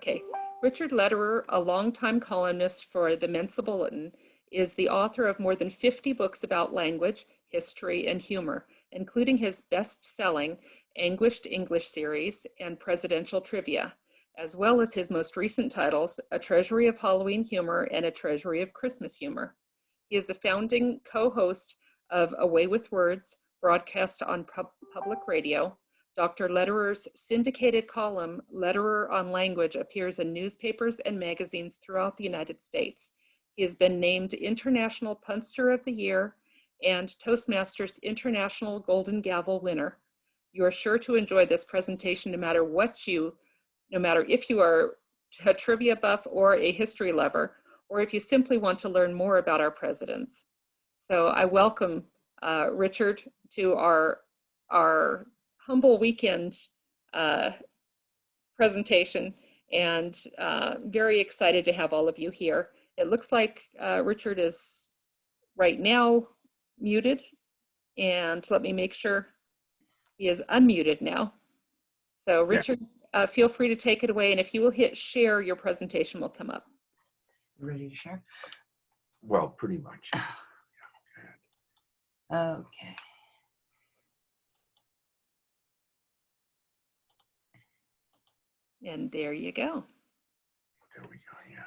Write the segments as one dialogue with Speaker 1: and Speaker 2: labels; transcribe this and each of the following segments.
Speaker 1: Okay. Richard Lederer, a longtime columnist for the Mensa Bulletin, is the author of more than 50 books about language, history, and humor, including his best-selling Anguished English series and Presidential Trivia, as well as his most recent titles, A Treasury of Halloween Humor and A Treasury of Christmas Humor. He is the founding co-host of A Way with Words, broadcast on public radio. Dr. Lederer's syndicated column, Lederer on Language, appears in newspapers and magazines throughout the United States. He has been named International Punster of the Year and Toastmasters International Golden Gavel winner. You are sure to enjoy this presentation no matter if you are a trivia buff or a history lover, or if you simply want to learn more about our presidents. So I welcome Richard to our humble weekend presentation, and very excited to have all of you here. It looks like Richard is right now muted, and let me make sure he is unmuted now. So Richard, feel free to take it away, and if you will hit share, your presentation will come up.
Speaker 2: Ready to share?
Speaker 3: Well, pretty much.
Speaker 2: Okay.
Speaker 1: And there you go.
Speaker 3: There we go, yeah.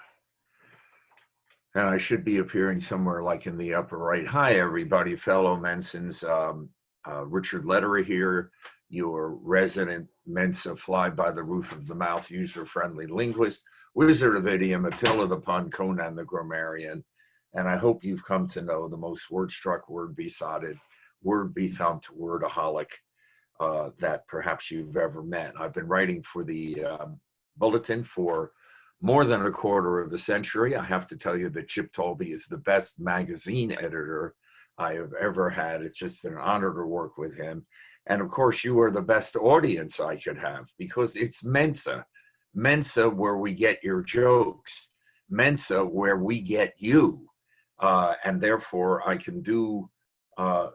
Speaker 3: And I should be appearing somewhere like in the upper right. Hi, everybody, fellow Mensans. Richard Lederer here, your resident Mensa fly by the roof of the mouth, user-friendly linguist, wizard of idiom, Attila the pun, Conan the grammarian. And I hope you've come to know the most word-struck, word-besotted, word-bethumped, wordaholic that perhaps you've ever met. I've been writing for the Bulletin for more than a quarter of a century. I have to tell you that Chip Tolby is the best magazine editor I have ever had. It's just an honor to work with him. And of course, you are the best audience I could have, because it's Mensa. Mensa, where we get your jokes. Mensa, where we get you. And therefore, I can do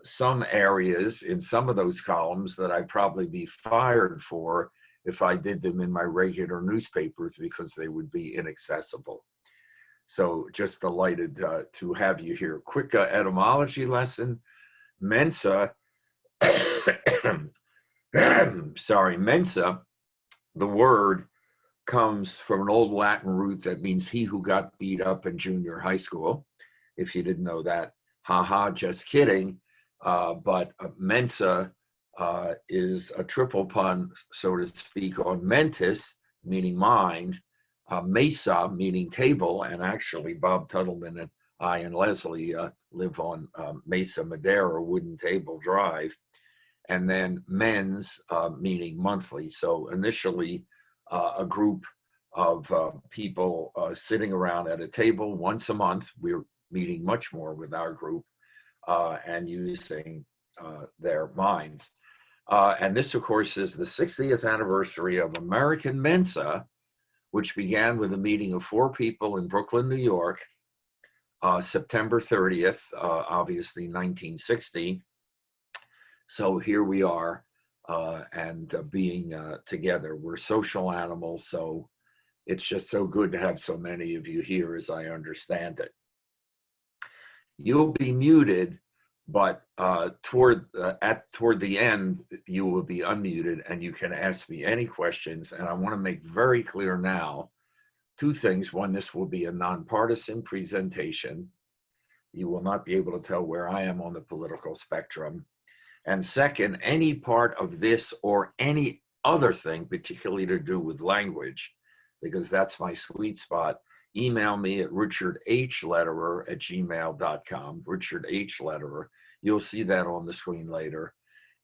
Speaker 3: some areas in some of those columns that I'd probably be fired for if I did them in my regular newspapers, because they would be inaccessible. So just delighted to have you here. Quick etymology lesson. Mensa, sorry, mensa, the word comes from an old Latin root that means he who got beat up in junior high school. If you didn't know that, haha, just kidding. But mensa is a triple pun, so to speak, on mentis, meaning mind, mesa, meaning table, and actually Bob Tuttleman and I and Leslie live on Mesa Madera, Wooden Table Drive, and then mens, meaning monthly. So initially, a group of people sitting around at a table once a month. We're meeting much more with our group and using their minds. And this, of course, is the 60th anniversary of American Mensa, which began with a meeting of 4 people in Brooklyn, New York, September 30th, obviously 1960. So here we are, and being together. We're social animals, so it's just so good to have so many of you here, as I understand it. You'll be muted, but toward the end, you will be unmuted, and you can ask me any questions. And I want to make very clear now 2 things. One, this will be a nonpartisan presentation. You will not be able to tell where I am on the political spectrum. And second, any part of this or any other thing, particularly to do with language, because that's my sweet spot, email me at richardhlederer@gmail.com, Richard H. Lederer. You'll see that on the screen later.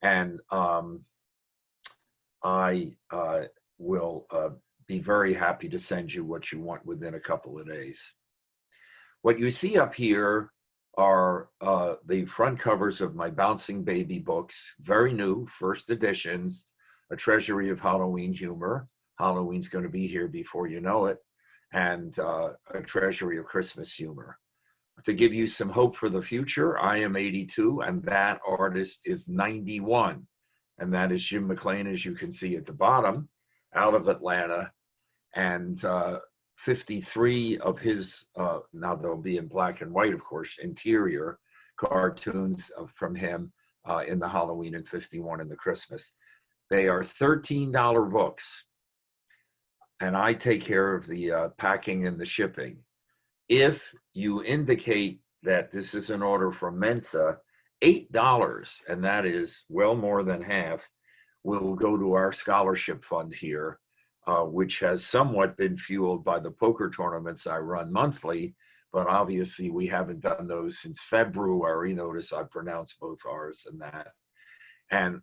Speaker 3: And I will be very happy to send you what you want within a couple of days. What you see up here are the front covers of my Bouncing Baby books, very new, first editions, A Treasury of Halloween Humor. Halloween's going to be here before you know it. And A Treasury of Christmas Humor. To give you some hope for the future, I am 82 and that artist is 91. And that is Jim McLean, as you can see at the bottom, out of Atlanta. and 53 of his, now they'll be in black and white, of course, interior cartoons from him in the Halloween and 51 in the Christmas. They are $13 books, and I take care of the packing and the shipping. If you indicate that this is an order from Mensa, $8, and that is well more than half, will go to our scholarship fund here, which has somewhat been fueled by the poker tournaments I run monthly, but obviously we haven't done those since February. Notice I pronounced both R's and that. And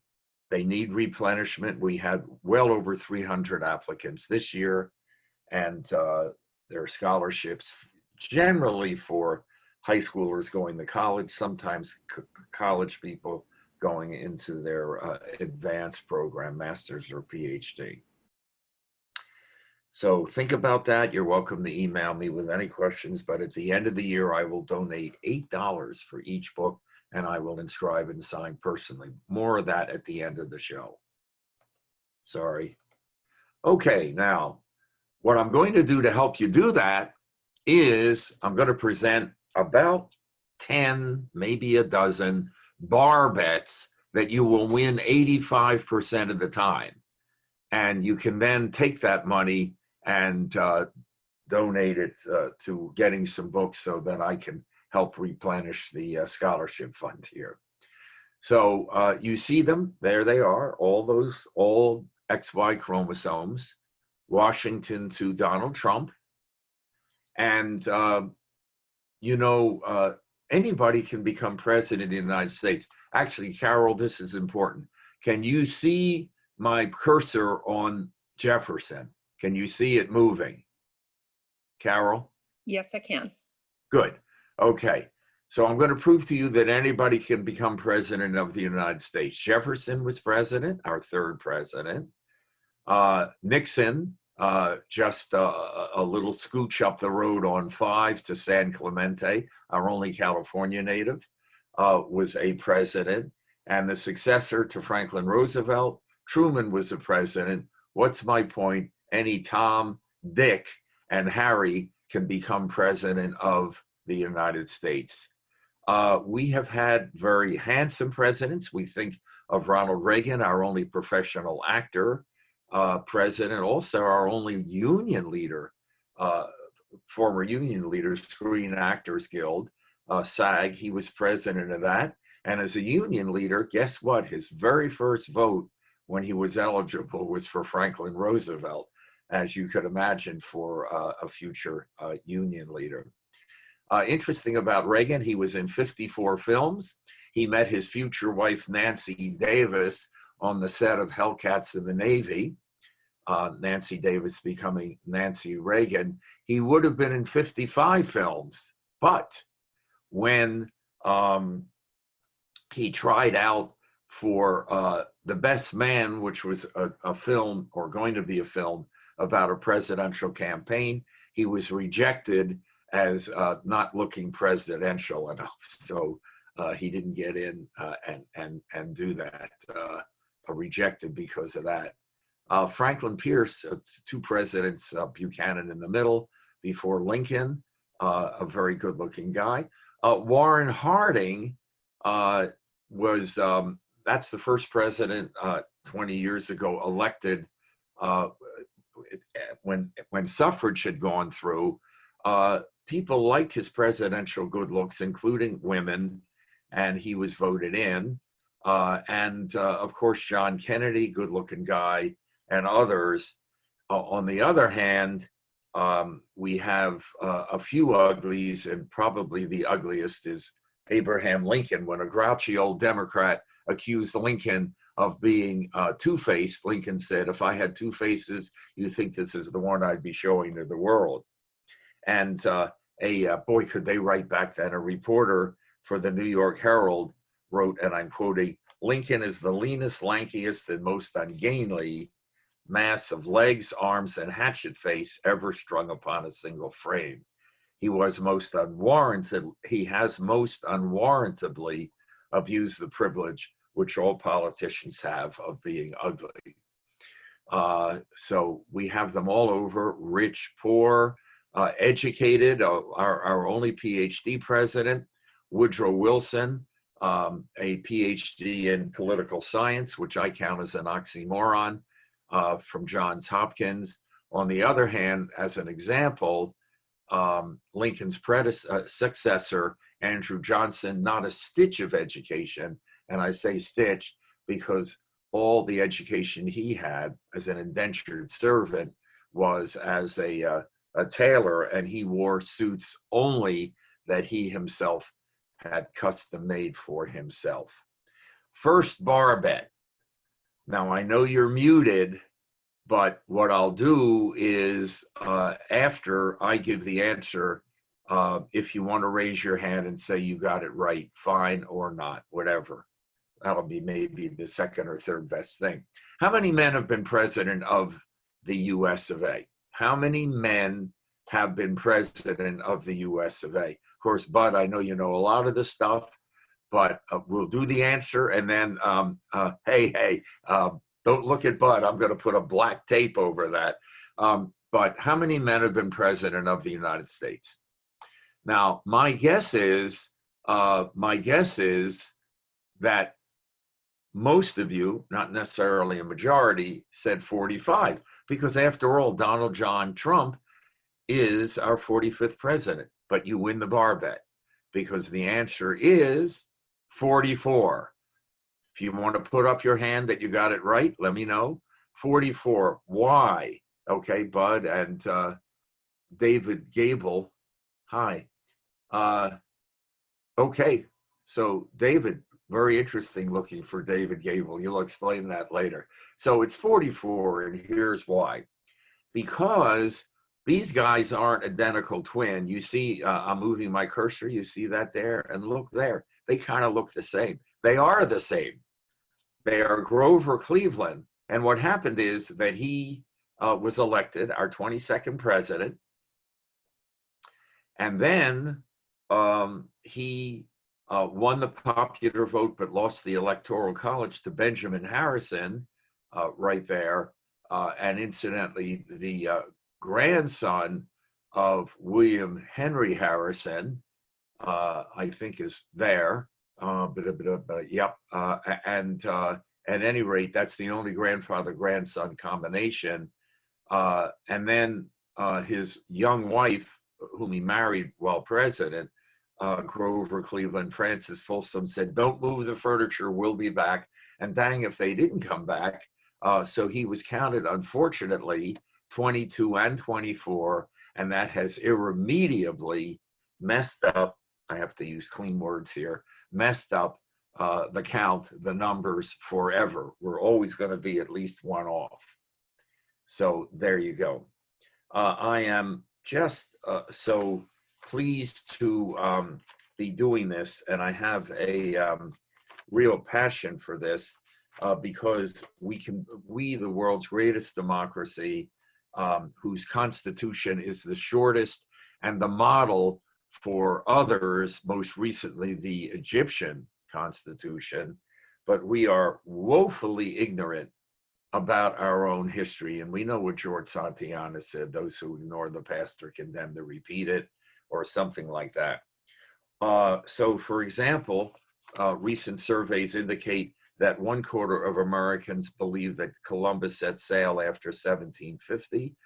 Speaker 3: they need replenishment. We had well over 300 applicants this year, and there are scholarships generally for high schoolers going to college, sometimes college people going into their advanced program, master's or PhD. So think about that. You're welcome to email me with any questions, but at the end of the year, I will donate $8 for each book, and I will inscribe and sign personally. More of that at the end of the show. Sorry. Okay, now, what I'm going to do to help you do that is I'm going to present about 10, maybe a dozen bar bets that you will win 85% of the time. And you can then take that money and donate it to getting some books so that I can help replenish the scholarship fund here. So you see them, there they are, all XY chromosomes, Washington to Donald Trump. And, anybody can become president of the United States. Actually, Carol, this is important. Can you see my cursor on Jefferson? Can you see it moving? Carol?
Speaker 1: Yes, I can.
Speaker 3: Good. Okay. So I'm going to prove to you that anybody can become president of the United States. Jefferson was president, our third president. Nixon, just a little scooch up the road on 5 to San Clemente, our only California native, was a president. And the successor to Franklin Roosevelt, Truman, was a president. What's my point? Any Tom, Dick, and Harry can become president of the United States. We have had very handsome presidents. We think of Ronald Reagan, our only professional actor, president, also our only union leader, former union leader, Screen Actors Guild, SAG. He was president of that. And as a union leader, guess what? His very first vote when he was eligible was for Franklin Roosevelt, as you could imagine, for a future union leader. Interesting about Reagan, he was in 54 films. He met his future wife, Nancy Davis, on the set of Hellcats in the Navy. Nancy Davis becoming Nancy Reagan. He would have been in 55 films, but when he tried out for The Best Man, which was a film, or going to be a film, about a presidential campaign, he was rejected as not looking presidential enough. So he didn't get in and do that, rejected because of that. Franklin Pierce, 2 presidents, Buchanan in the middle, before Lincoln, a very good looking guy. Warren Harding was, that's the first president 20 years ago elected when suffrage had gone through. People liked his presidential good looks, including women, and he was voted in. Of course, John Kennedy, good looking guy, and others. On the other hand, we have a few uglies, and probably the ugliest is Abraham Lincoln. When a grouchy old Democrat accused Lincoln of being two-faced, Lincoln said, "If I had 2 faces, you think this is the one I'd be showing to the world." And boy, could they write back then. A reporter for the New York Herald wrote, and I'm quoting, "Lincoln is the leanest, lankiest, and most ungainly mass of legs, arms, and hatchet face ever strung upon a single frame. He has most unwarrantably abused the privilege which all politicians have of being ugly." So we have them all over, rich, poor, educated. Our only PhD president, Woodrow Wilson, a PhD in political science, which I count as an oxymoron, from Johns Hopkins. On the other hand, as an example, Lincoln's successor, Andrew Johnson, not a stitch of education. And I say stitch because all the education he had as an indentured servant was as a tailor, and he wore suits only that he himself had custom made for himself. First bar bet. Now, I know you're muted, but what I'll do is after I give the answer, if you want to raise your hand and say you got it right, fine, or not, whatever. That'll be maybe the second or third best thing. How many men have been president of the US of A? How many men have been president of the US of A? Of course, Bud, I know you know a lot of this stuff, but we'll do the answer. And then, don't look at Bud. I'm going to put a black tape over that. But how many men have been president of the United States? Now, my guess is that most of you, not necessarily a majority, said 45, because after all, Donald John Trump is our 45th president. But you win the bar bet, because the answer is 44. If you want to put up your hand that you got it right, let me know. 44. Why? Okay, Bud and David Gavel. Hi. Okay, so David, very interesting looking for David Gavel. You'll explain that later. So it's 44, and here's why. Because these guys aren't identical twin. You see, I'm moving my cursor. You see that there? And look there. They kind of look the same. They are the same. They are Grover Cleveland. And what happened is that he was elected our 22nd president. And then he won the popular vote, but lost the Electoral College to Benjamin Harrison right there. And incidentally, the grandson of William Henry Harrison, I think is there. Yep. And at any rate, that's the only grandfather-grandson combination. And then his young wife, whom he married while president, Grover Cleveland, Frances Folsom, said, "Don't move the furniture, we'll be back." And dang if they didn't come back. So he was counted, unfortunately, 22 and 24, and that has irremediably messed up, I have to use clean words here, messed up the count, the numbers forever. We're always going to be at least one off. So there you go. I am just so pleased to be doing this, and I have a real passion for this because we, the world's greatest democracy, whose constitution is the shortest and the model for others, most recently the Egyptian constitution, but we are woefully ignorant about our own history. And we know what George Santayana said, those who ignore the past are condemned to repeat it, or something like that. So for example, recent surveys indicate that 1/4 of Americans believe that Columbus set sail after 1750.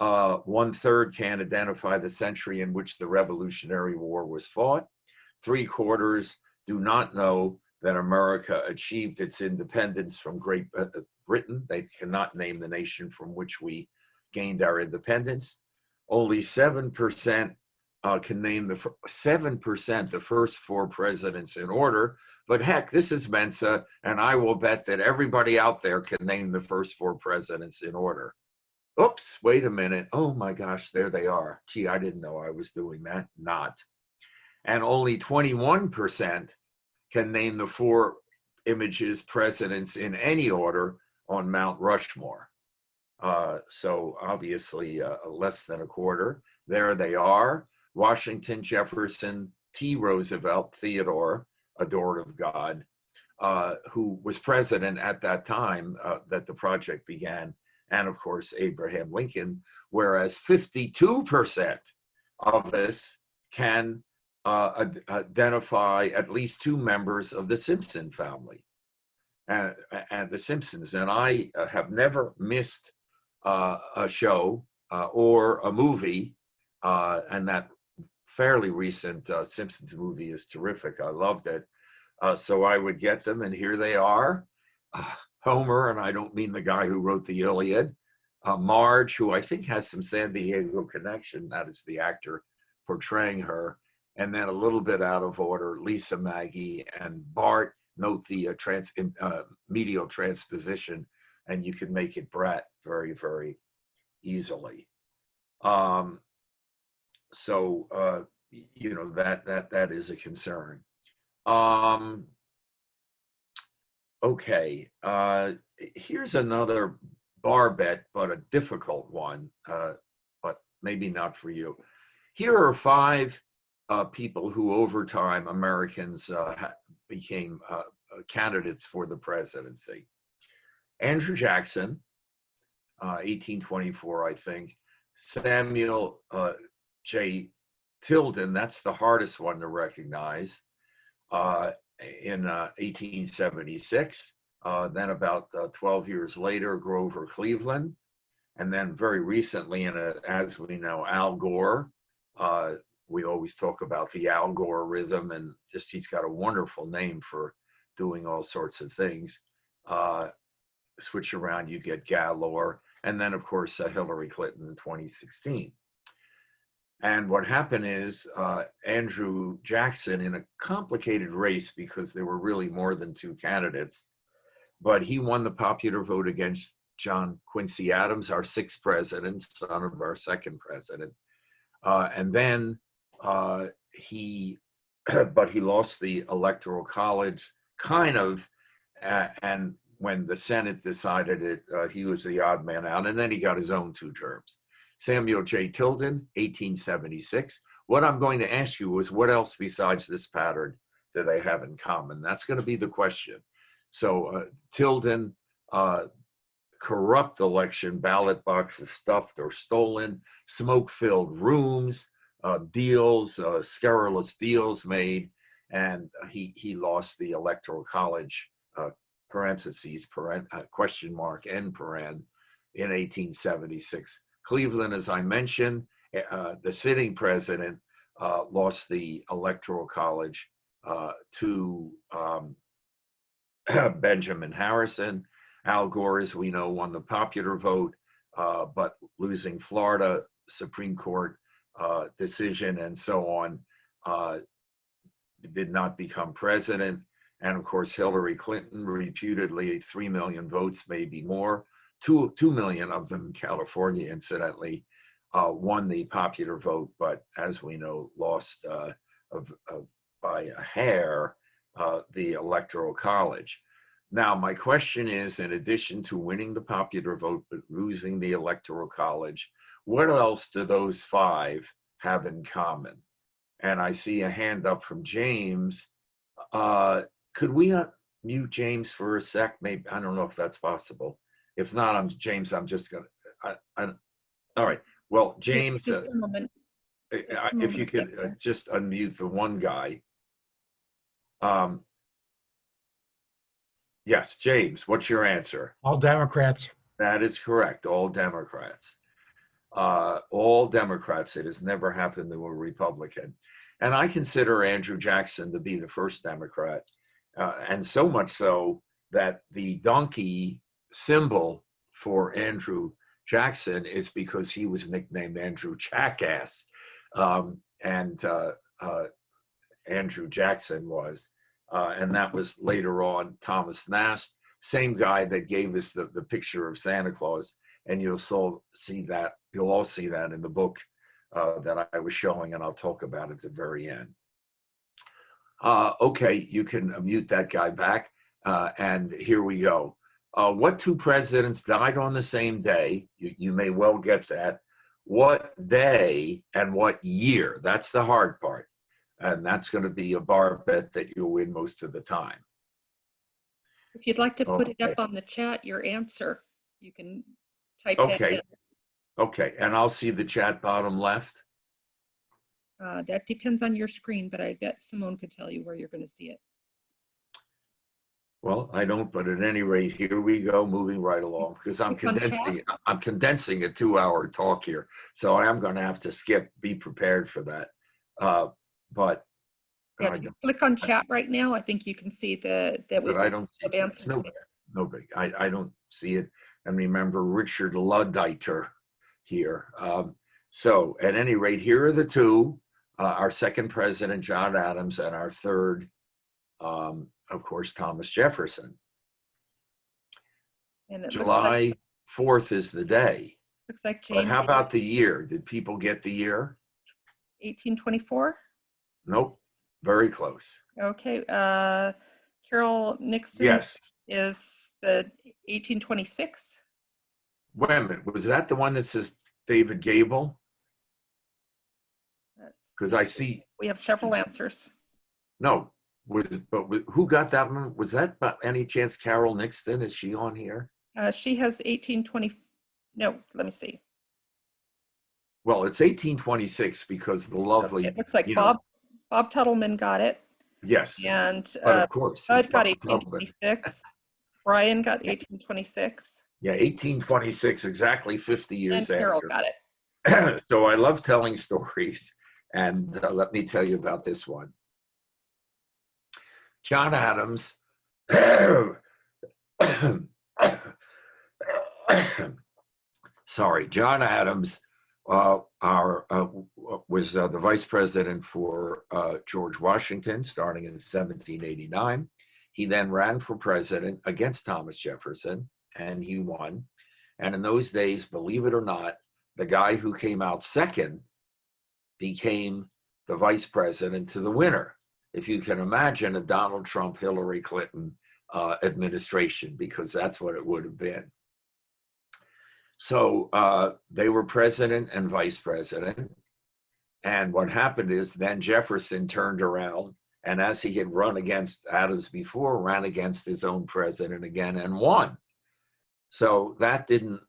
Speaker 3: 1/3 can identify the century in which the Revolutionary War was fought. 3/4 do not know that America achieved its independence from Great Britain. They cannot name the nation from which we gained our independence. Only 7% can name the 7% the first 4 presidents in order. But heck, this is Mensa, and I will bet that everybody out there can name the first 4 presidents in order. Oops, wait a minute. Oh my gosh, there they are. Gee, I didn't know I was doing that. Not. And only 21% can name the 4 images presidents in any order on Mount Rushmore. So obviously less than 1/4. There they are. Washington, Jefferson, T. Roosevelt, Theodore, adored of God, who was president at that time that the project began, and of course, Abraham Lincoln, whereas 52% of us can identify at least two members of the Simpson family and the Simpsons. And I have never missed a show or a movie, and that fairly recent Simpsons movie is terrific. I loved it. So I would get them, and here they are. Homer, and I don't mean the guy who wrote the Iliad. Marge, who I think has some San Diego connection, that is the actor portraying her. And then a little bit out of order, Lisa Maggie and Bart. Note the medial transposition, and you can make it Brat very, very easily. So you know, that is a concern. Okay, here's another bar bet, but a difficult one, but maybe not for you. Here are 5 people who over time, Americans became candidates for the presidency. Andrew Jackson, 1824, I think. Samuel J. Tilden, that's the hardest one to recognize, in 1876. Then about 12 years later, Grover Cleveland. And then very recently, as we know, Al Gore. We always talk about the Al Gore rhythm, and just he's got a wonderful name for doing all sorts of things. Switch around, you get Galore. And then, of course, Hillary Clinton in 2016. And what happened is Andrew Jackson, in a complicated race because there were really more than 2 candidates, but he won the popular vote against John Quincy Adams, our 6th president, son of our 2nd president. And then he lost the Electoral College, kind of, and when the Senate decided it, he was the odd man out, and then he got his own 2 terms. Samuel J. Tilden, 1876. What I'm going to ask you is, what else besides this pattern do they have in common? That's going to be the question. So Tilden, corrupt election, ballot boxes stuffed or stolen, smoke-filled rooms, deals, scurrilous deals made, and he lost the Electoral College, parentheses, question mark, end paren, in 1876. Cleveland, as I mentioned, the sitting president, lost the Electoral College to Benjamin Harrison. Al Gore, as we know, won the popular vote, but losing Florida Supreme Court decision and so on, did not become president. And of course, Hillary Clinton, reputedly 3 million votes, maybe more, 2 million of them in California, incidentally, won the popular vote, but as we know, lost by a hair the Electoral College. Now, my question is, in addition to winning the popular vote, but losing the Electoral College, what else do those 5 have in common? And I see a hand up from James. Could we mute James for a sec? Maybe, I don't know if that's possible. If not, James, I'm just going to, all right. Well, James,
Speaker 1: just a moment.
Speaker 3: If you could just unmute the one guy. Yes, James, what's your answer?
Speaker 4: All Democrats.
Speaker 3: That is correct, all Democrats. All Democrats. It has never happened to a Republican. And I consider Andrew Jackson to be the first Democrat, and so much so that the donkey symbol for Andrew Jackson is because he was nicknamed Andrew Jackass, and Andrew Jackson was. And that was later on Thomas Nast, same guy that gave us the picture of Santa Claus. And you'll all see that in the book that I was showing, and I'll talk about it at the very end. Okay, you can mute that guy back. And here we go. What 2 presidents died on the same day? You may well get that. What day and what year? That's the hard part. And that's going to be a bar bet that you'll win most of the time.
Speaker 1: If you'd like to put it up on the chat, your answer, you can type that
Speaker 3: Okay.
Speaker 1: in.
Speaker 3: Okay, and I'll see the chat bottom left.
Speaker 1: That depends on your screen, but I bet Simone could tell you where you're going to see it.
Speaker 3: Well, I don't, but at any rate, here we go, moving right along, because I'm
Speaker 1: Click on chat.
Speaker 3: condensing a 2-hour talk here, so I am going to have to skip. Be prepared for that. But
Speaker 1: Yeah, if you click on chat right now, I think you can see that we've
Speaker 3: I
Speaker 1: got
Speaker 3: don't see
Speaker 1: of
Speaker 3: it.
Speaker 1: answers
Speaker 3: No,
Speaker 1: there.
Speaker 3: no big. I don't see it. And remember Richard Lederer here. So at any rate, here are the two: our second president, John Adams, and our third, of course, Thomas Jefferson.
Speaker 1: And it
Speaker 3: July 4th is the day.
Speaker 1: looks like
Speaker 3: But
Speaker 1: James,
Speaker 3: how about the year? Did people get the year?
Speaker 1: 1824.
Speaker 3: Nope. Very close.
Speaker 1: Okay. Carol Nixon
Speaker 3: Yes.
Speaker 1: is the 1826.
Speaker 3: Wait a minute. Was that the one that says David Gavel? Because I see.
Speaker 1: We have several answers.
Speaker 3: No. Who got that one? Was that by any chance Carol Nixon? Is she on here?
Speaker 1: She has 1820. No, let me see.
Speaker 3: Well, it's 1826 because the lovely.
Speaker 1: It looks like Bob Tuttleman got it.
Speaker 3: Yes.
Speaker 1: And
Speaker 3: But of course,
Speaker 1: Bud got 1826. Brian got 1826.
Speaker 3: Yeah, 1826, exactly 50 years
Speaker 1: and Carol
Speaker 3: after.
Speaker 1: got it.
Speaker 3: So I love telling stories, and let me tell you about this one. John Adams, sorry, John Adams was the vice president for George Washington starting in 1789. He then ran for president against Thomas Jefferson, and he won. And in those days, believe it or not, the guy who came out second became the vice president to the winner. If you can imagine a Donald Trump, Hillary Clinton administration, because that's what it would have been. So they were president and vice president. And what happened is then Jefferson turned around, and as he had run against Adams before, ran against his own president again and won. So that didn't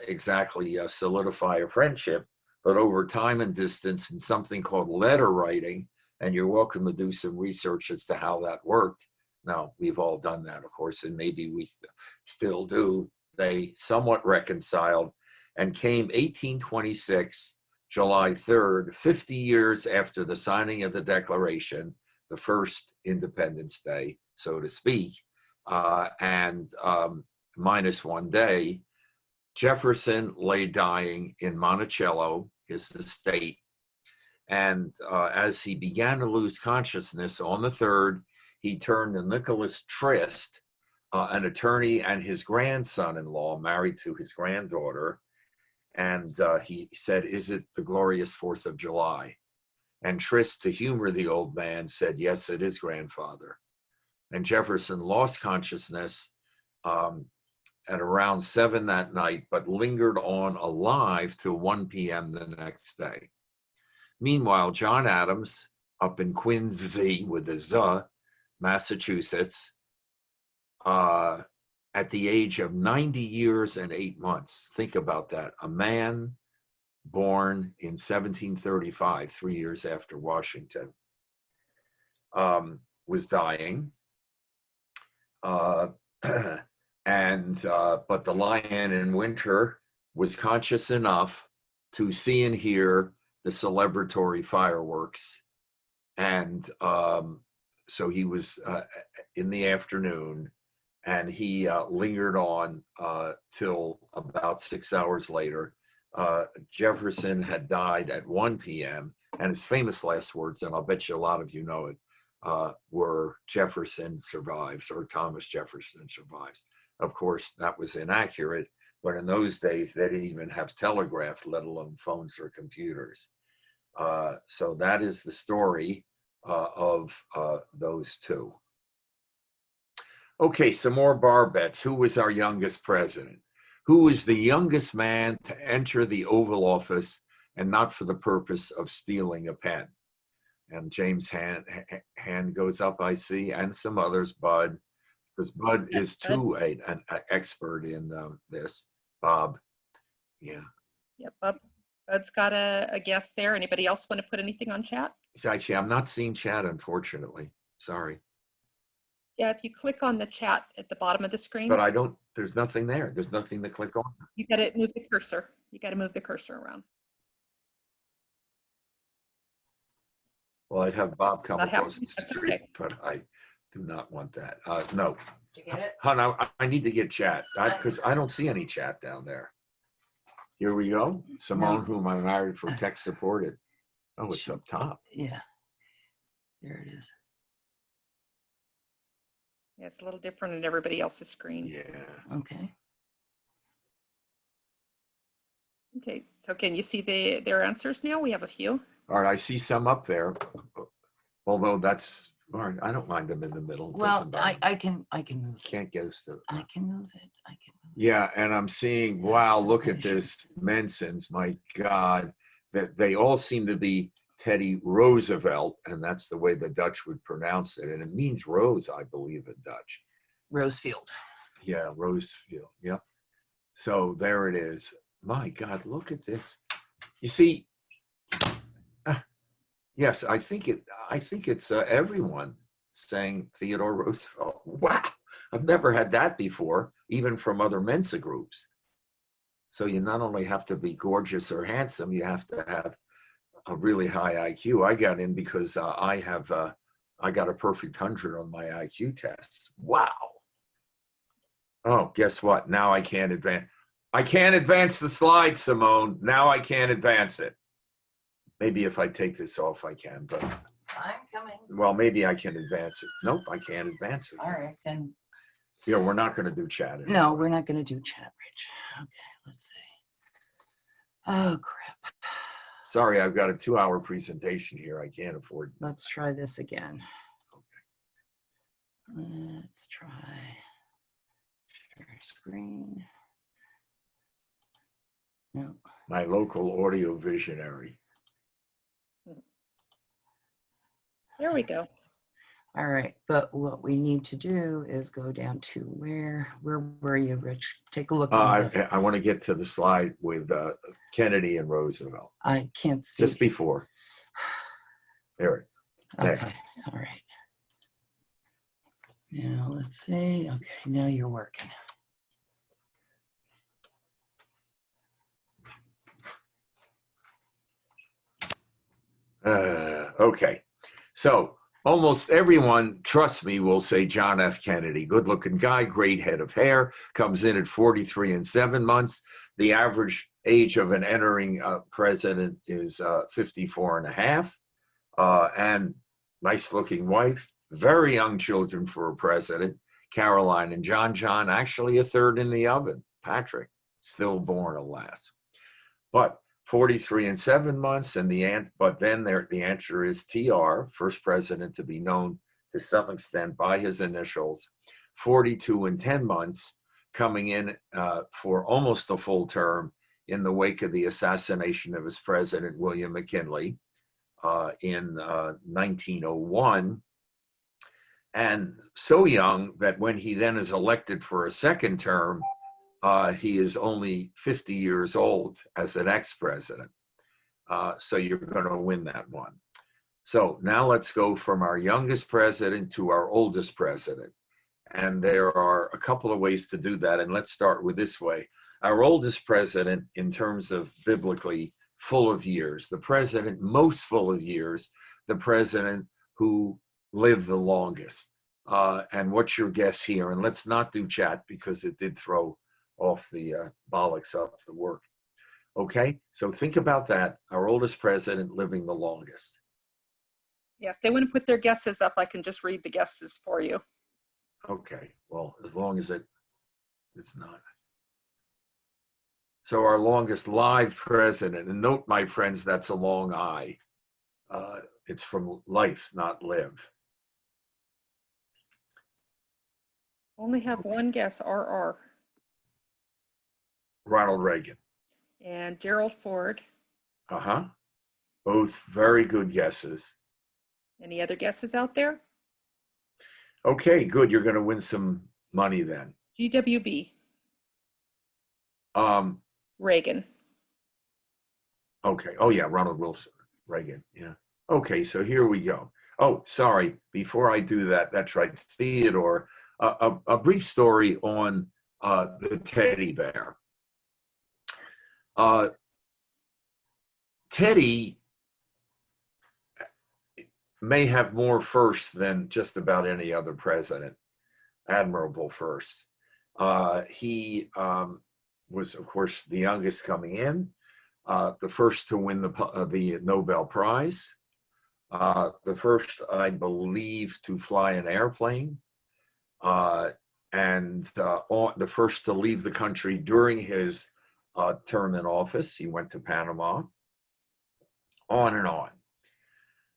Speaker 3: exactly solidify a friendship, but over time and distance and something called letter writing, and you're welcome to do some research as to how that worked. Now, we've all done that, of course, and maybe we still do. They somewhat reconciled and came 1826, July 3rd, 50 years after the signing of the Declaration, the first Independence Day, so to speak, and minus one day. Jefferson lay dying in Monticello, his estate, and as he began to lose consciousness on the 3rd, he turned to Nicholas Trist, an attorney and his grandson-in-law, married to his granddaughter, and he said, "Is it the glorious 4th of July?" And Trist, to humor the old man, said, "Yes, it is, grandfather." And Jefferson lost consciousness at around 7 that night, but lingered on alive till 1 p.m. the next day. Meanwhile, John Adams, up in Quincy with a Z, Massachusetts, at the age of 90 years and 8 months. Think about that. A man born in 1735, 3 years after Washington, was dying. But the lion in winter was conscious enough to see and hear the celebratory fireworks. And so he was in the afternoon, and he lingered on till about 6 hours later. Jefferson had died at 1 p.m. and his famous last words, and I'll bet you a lot of you know it, were "Jefferson survives," or "Thomas Jefferson survives." Of course, that was inaccurate, but in those days, they didn't even have telegraph, let alone phones or computers. So that is the story of those two. Okay, some more bar bets. Who was our youngest president? Who was the youngest man to enter the Oval Office, and not for the purpose of stealing a pen? And James' hand goes up, I see, and some others, Bud, because Bud is too an expert in this. Bob. Yeah.
Speaker 1: Yep, Bud's got a guess there. Anybody else want to put anything on chat?
Speaker 3: Actually, I'm not seeing chat, unfortunately. Sorry.
Speaker 1: Yeah, if you click on the chat at the bottom of the screen,
Speaker 3: But I don't, there's nothing there. There's nothing to click on.
Speaker 1: you got to move the cursor. You got to move the cursor around.
Speaker 3: Well, I'd have Bob come
Speaker 1: Not
Speaker 3: across
Speaker 1: happening?
Speaker 3: the
Speaker 1: That's
Speaker 3: street,
Speaker 1: okay.
Speaker 3: but I do not want that. No.
Speaker 2: Did you get it?
Speaker 3: Hon, I need to get chat because I don't see any chat down there. Here we go. Simone,
Speaker 2: No.
Speaker 3: whom I married for tech supported. Oh, it's up top.
Speaker 2: Yeah. There it is.
Speaker 1: Yeah, it's a little different than everybody else's screen.
Speaker 3: Yeah.
Speaker 2: Okay.
Speaker 1: Okay, so can you see their answers now? We have a few.
Speaker 3: All right, I see some up there. Although that's, all right, I don't mind them in the middle. It
Speaker 2: Well,
Speaker 3: doesn't bother me.
Speaker 2: I can move it.
Speaker 3: Can't go to.
Speaker 2: I can move it. I can move it.
Speaker 3: Yeah, and I'm seeing, wow, look at this, Mensans, my God, that they all seem to be Teddy Roosevelt, and that's the way the Dutch would pronounce it. And it means rose, I believe, in Dutch.
Speaker 2: Rosefield.
Speaker 3: Yeah, Rosefield, yep. So there it is. My God, look at this. You see, yes, I think it's everyone saying Theodore Roosevelt. Wow, I've never had that before, even from other Mensa groups. So you not only have to be gorgeous or handsome, you have to have a really high IQ. I got in because I got a perfect 100 on my IQ test. Wow. Oh, guess what? Now I can't advance. I can't advance the slide, Simone. Now I can't advance it. Maybe if I take this off, I can, but
Speaker 2: I'm coming.
Speaker 3: well, maybe I can advance it. Nope, I can't advance it.
Speaker 2: All right, then.
Speaker 3: Yeah, we're not going to do chat anymore.
Speaker 2: No, we're not going to do chat, Rich. Okay, let's see. Oh, crap.
Speaker 3: Sorry, I've got a 2-hour presentation here. I can't afford.
Speaker 2: Let's try this again. Let's try share screen. No.
Speaker 3: My local audio visionary.
Speaker 1: There we go.
Speaker 2: All right, but what we need to do is go down to where were you, Rich? Take a look.
Speaker 3: I want to get to the slide with Kennedy and Roosevelt.
Speaker 2: I can't see.
Speaker 3: Just before. There.
Speaker 2: Okay, all right. Now let's see. Okay, now you're working.
Speaker 3: Okay. So almost everyone, trust me, will say John F. Kennedy. Good looking guy, great head of hair, comes in at 43 and 7 months. The average age of an entering president is 54 and a half. And nice looking wife, very young children for a president. Caroline and John, actually a third in the oven. Patrick, stillborn, alas. But 43 and 7 months, and the answer is TR, first president to be known to some extent by his initials. 42 and 10 months, coming in for almost a full term in the wake of the assassination of his president, William McKinley, in 1901. And so young that when he then is elected for a second term, he is only 50 years old as an ex-president. So you're going to win that one. So now let's go from our youngest president to our oldest president. And there are a couple of ways to do that. And let's start with this way. Our oldest president, in terms of biblically full of years, the president most full of years, the president who lived the longest. And what's your guess here? And let's not do chat because it did throw off the bollocks up the work. Okay, so think about that. Our oldest president living the longest.
Speaker 1: Yeah, if they want to put their guesses up, I can just read the guesses for you.
Speaker 3: Okay, well, as long as it's not. So our longest live president, and note, my friends, that's a long I. It's from life, not live.
Speaker 1: Only have one guess, RR.
Speaker 3: Ronald Reagan.
Speaker 1: And Gerald Ford.
Speaker 3: Uh-huh. Both very good guesses.
Speaker 1: Any other guesses out there?
Speaker 3: Okay, good. You're going to win some money then.
Speaker 1: GWB. Reagan.
Speaker 3: Okay. Oh, yeah. Ronald Wilson Reagan. Yeah. Okay. So here we go. Oh, sorry. Before I do that, that's right. Theodore, a brief story on the teddy bear. Teddy may have more firsts than just about any other president, admirable firsts. He was, of course, the youngest coming in, the first to win the Nobel Prize, the first, I believe, to fly an airplane, and the first to leave the country during his term in office. He went to Panama, on and on.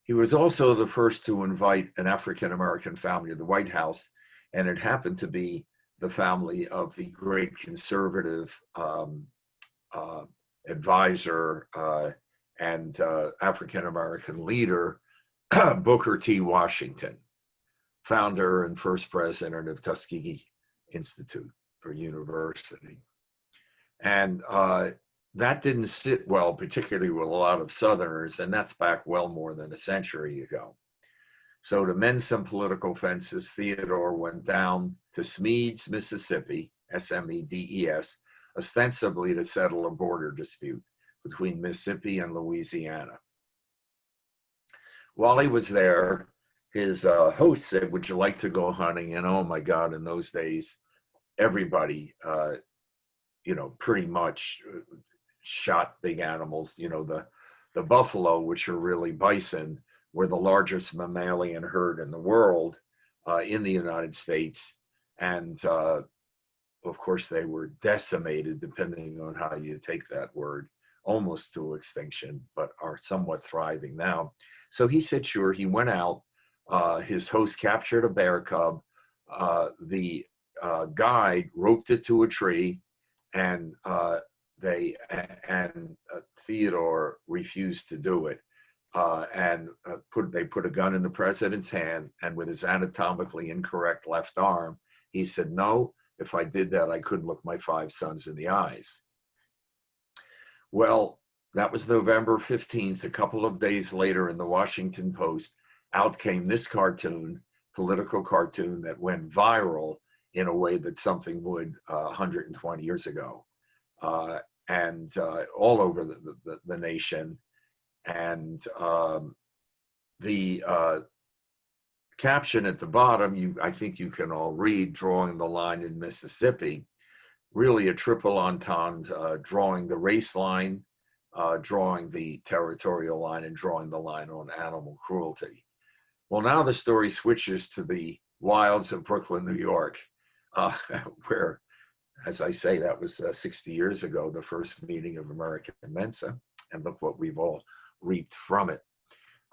Speaker 3: He was also the first to invite an African-American family to the White House, and it happened to be the family of the great conservative advisor and African-American leader, Booker T. Washington, founder and first president of Tuskegee Institute or University. And that didn't sit well, particularly with a lot of Southerners, and that's back well more than a century ago. So to mend some political fences, Theodore went down to Smedes, Mississippi, S-M-E-D-E-S, ostensibly to settle a border dispute between Mississippi and Louisiana. While he was there, his host said, "Would you like to go hunting?" And oh my God, in those days, everybody, pretty much shot big animals. The buffalo, which are really bison, were the largest mammalian herd in the world, in the United States. And of course, they were decimated, depending on how you take that word, almost to extinction, but are somewhat thriving now. So he said, sure. He went out. His host captured a bear cub. The guide roped it to a tree, and Theodore refused to do it. They put a gun in the president's hand, and with his anatomically incorrect left arm, he said, "No, if I did that, I couldn't look my 5 sons in the eyes." Well, that was November 15th. A couple of days later, in the Washington Post, out came this cartoon, political cartoon, that went viral in a way that something would 120 years ago, and all over the nation. And the caption at the bottom, I think you can all read, "Drawing the line in Mississippi," really a triple entendre, drawing the race line, drawing the territorial line, and drawing the line on animal cruelty. Well, now the story switches to the wilds of Brooklyn, New York, where, as I say, that was 60 years ago, the first meeting of American Mensa, and look what we've all reaped from it.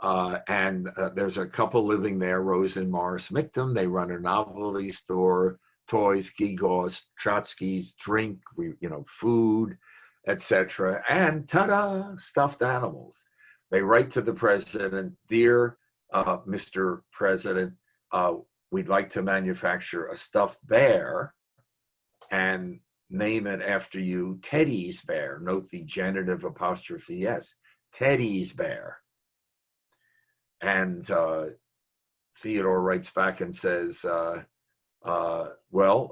Speaker 3: And there's a couple living there, Rose and Morris Mictum. They run a novelty store, toys, gewgaws, tchotchkes, drink, food, etc. And ta-da, stuffed animals. They write to the president, "Dear Mr. President, we'd like to manufacture a stuffed bear and name it after you, Teddy's bear." Note the genitive apostrophe S, Teddy's bear. And Theodore writes back and says, "Well,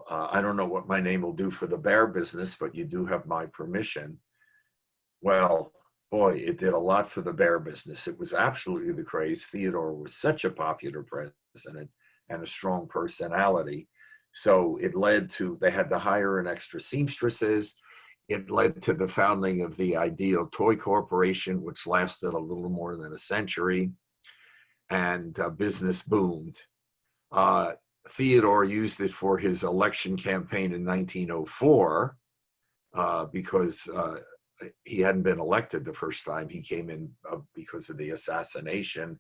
Speaker 3: I don't know what my name will do for the bear business, but you do have my permission." Well, boy, it did a lot for the bear business. It was absolutely the craze. Theodore was such a popular president and a strong personality. So it led to, they had to hire an extra seamstresses. It led to the founding of the Ideal Toy Corporation, which lasted a little more than a century, and business boomed. Theodore used it for his election campaign in 1904 because he hadn't been elected the first time. He came in because of the assassination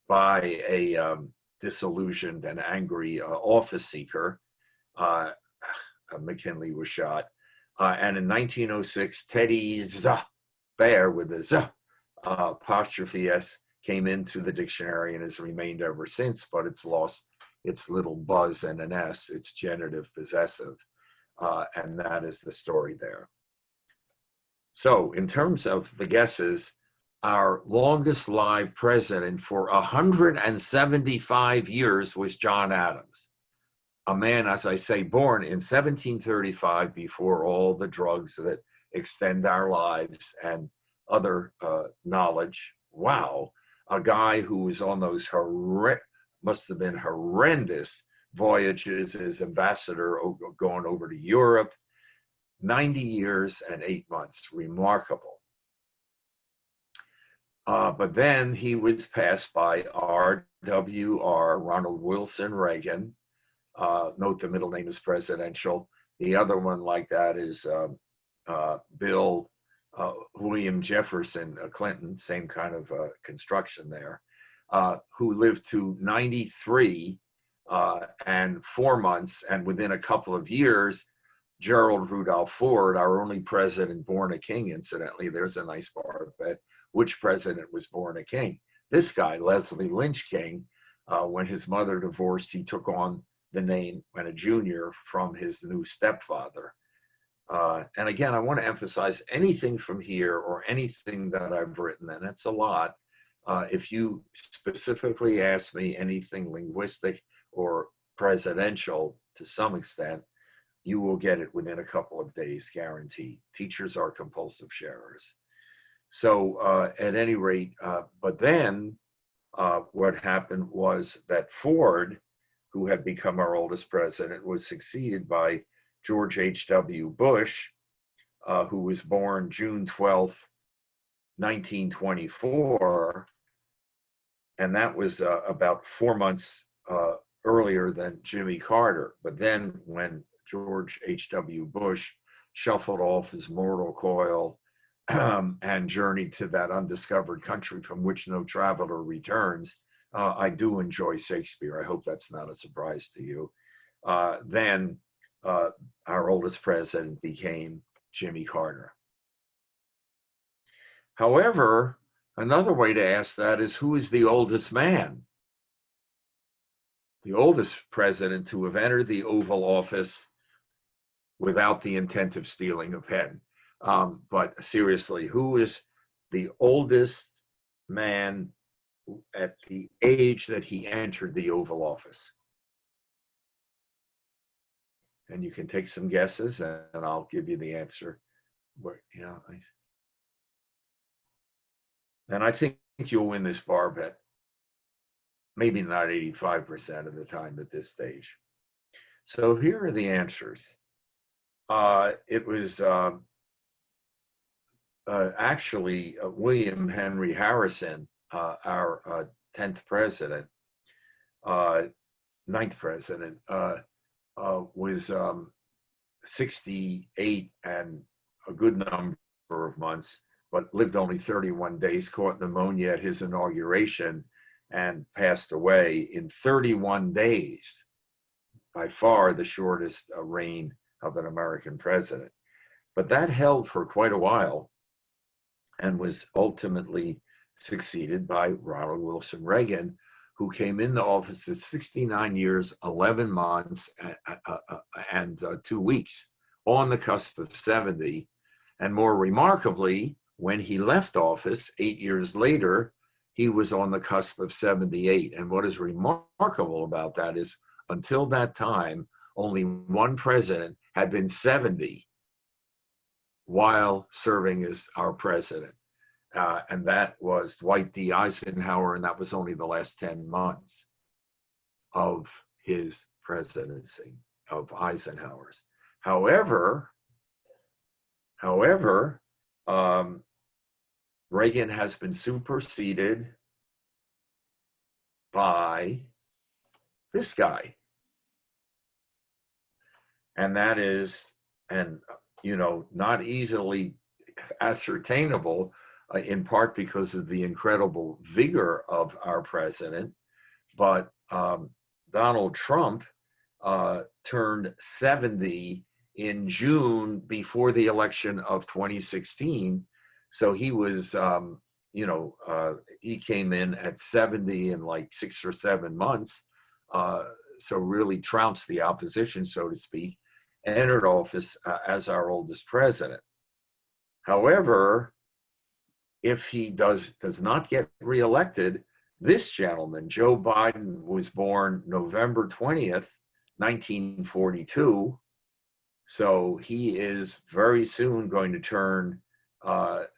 Speaker 3: by a disillusioned and angry office seeker. McKinley was shot. And in 1906, Teddy's bear with a Z apostrophe S came into the dictionary and has remained ever since, but it's lost its little buzz and an S, it's genitive possessive. And that is the story there. So in terms of the guesses, our longest live president for 175 years was John Adams, a man, as I say, born in 1735, before all the drugs that extend our lives and other knowledge. Wow. A guy who was on those must have been horrendous voyages as ambassador going over to Europe. 90 years and 8 months. Remarkable. But then he was passed by RWR, Ronald Wilson Reagan. Note the middle name is presidential. The other one like that is William Jefferson Clinton, same kind of construction there, who lived to 93 and 4 months. And within a couple of years, Gerald Rudolph Ford, our only president born a king, incidentally, there's a nice bar bet. Which president was born a king? This guy, Leslie Lynch King, when his mother divorced, he took on the name when a junior from his new stepfather. And again, I want to emphasize anything from here or anything that I've written, and it's a lot. If you specifically ask me anything linguistic or presidential to some extent, you will get it within a couple of days, guaranteed. Teachers are compulsive sharers. So at any rate, but then what happened was that Ford, who had become our oldest president, was succeeded by George H.W. Bush, who was born June 12th, 1924. And that was about 4 months earlier than Jimmy Carter. But then when George H.W. Bush shuffled off his mortal coil and journeyed to that undiscovered country from which no traveler returns. I do enjoy Shakespeare. I hope that's not a surprise to you. Then our oldest president became Jimmy Carter. However, another way to ask that is, who is the oldest man? The oldest president to have entered the Oval Office without the intent of stealing a pen. But seriously, who is the oldest man at the age that he entered the Oval Office? And you can take some guesses, and I'll give you the answer. And I think you'll win this bar bet. Maybe not 85% of the time at this stage. So here are the answers. It was actually William Henry Harrison, our 10th president, 9th president, was 68 and a good number of months, but lived only 31 days, caught pneumonia at his inauguration, and passed away in 31 days, by far the shortest reign of an American president. But that held for quite a while and was ultimately succeeded by Ronald Wilson Reagan, who came into office at 69 years, 11 months, and 2 weeks, on the cusp of 70. And more remarkably, when he left office 8 years later, he was on the cusp of 78. And what is remarkable about that is, until that time, only one president had been 70 while serving as our president. And that was Dwight D. Eisenhower, and that was only the last 10 months of his presidency, of Eisenhower's. However, Reagan has been superseded by this guy. And that is, not easily ascertainable, in part because of the incredible vigor of our president. But Donald Trump turned 70 in June before the election of 2016. So he was, he came in at 70 in like 6 or 7 months. So really trounced the opposition, so to speak, entered office as our oldest president. However, if he does not get reelected, this gentleman, Joe Biden, was born November 20th, 1942. So he is very soon going to turn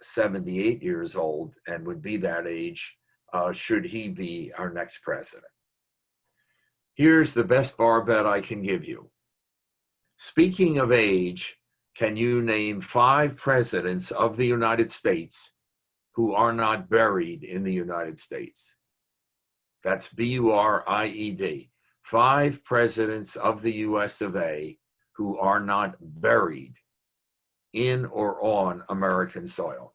Speaker 3: 78 years old and would be that age should he be our next president. Here's the best bar bet I can give you. Speaking of age, can you name 5 presidents of the United States who are not buried in the United States? That's B-U-R-I-E-D. 5 presidents of the US of A who are not buried in or on American soil.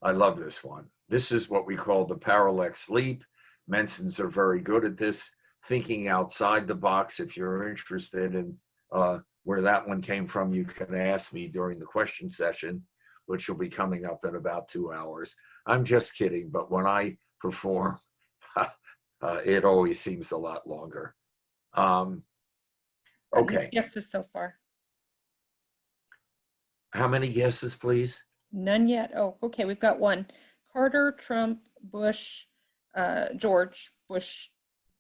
Speaker 3: I love this one. This is what we call the parallax leap. Mensans are very good at this, thinking outside the box. If you're interested in where that one came from, you can ask me during the question session, which will be coming up in about 2 hours. I'm just kidding, but when I perform, it always seems a lot longer. Okay.
Speaker 1: Guesses so far?
Speaker 3: How many guesses, please?
Speaker 1: None yet. Oh, okay. We've got one. Carter, Trump, Bush, George Bush,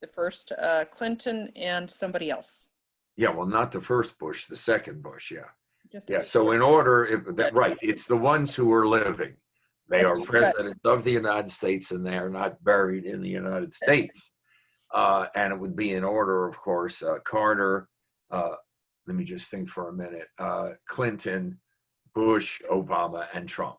Speaker 1: the first, Clinton, and somebody else.
Speaker 3: Yeah, well, not the first Bush, the second Bush, yeah.
Speaker 1: Just
Speaker 3: Yeah, so in order, right, it's the ones who are living. They are presidents of the United States and they are not buried in the United States. And it would be in order, of course, Carter, let me just think for a minute, Clinton, Bush, Obama, and Trump.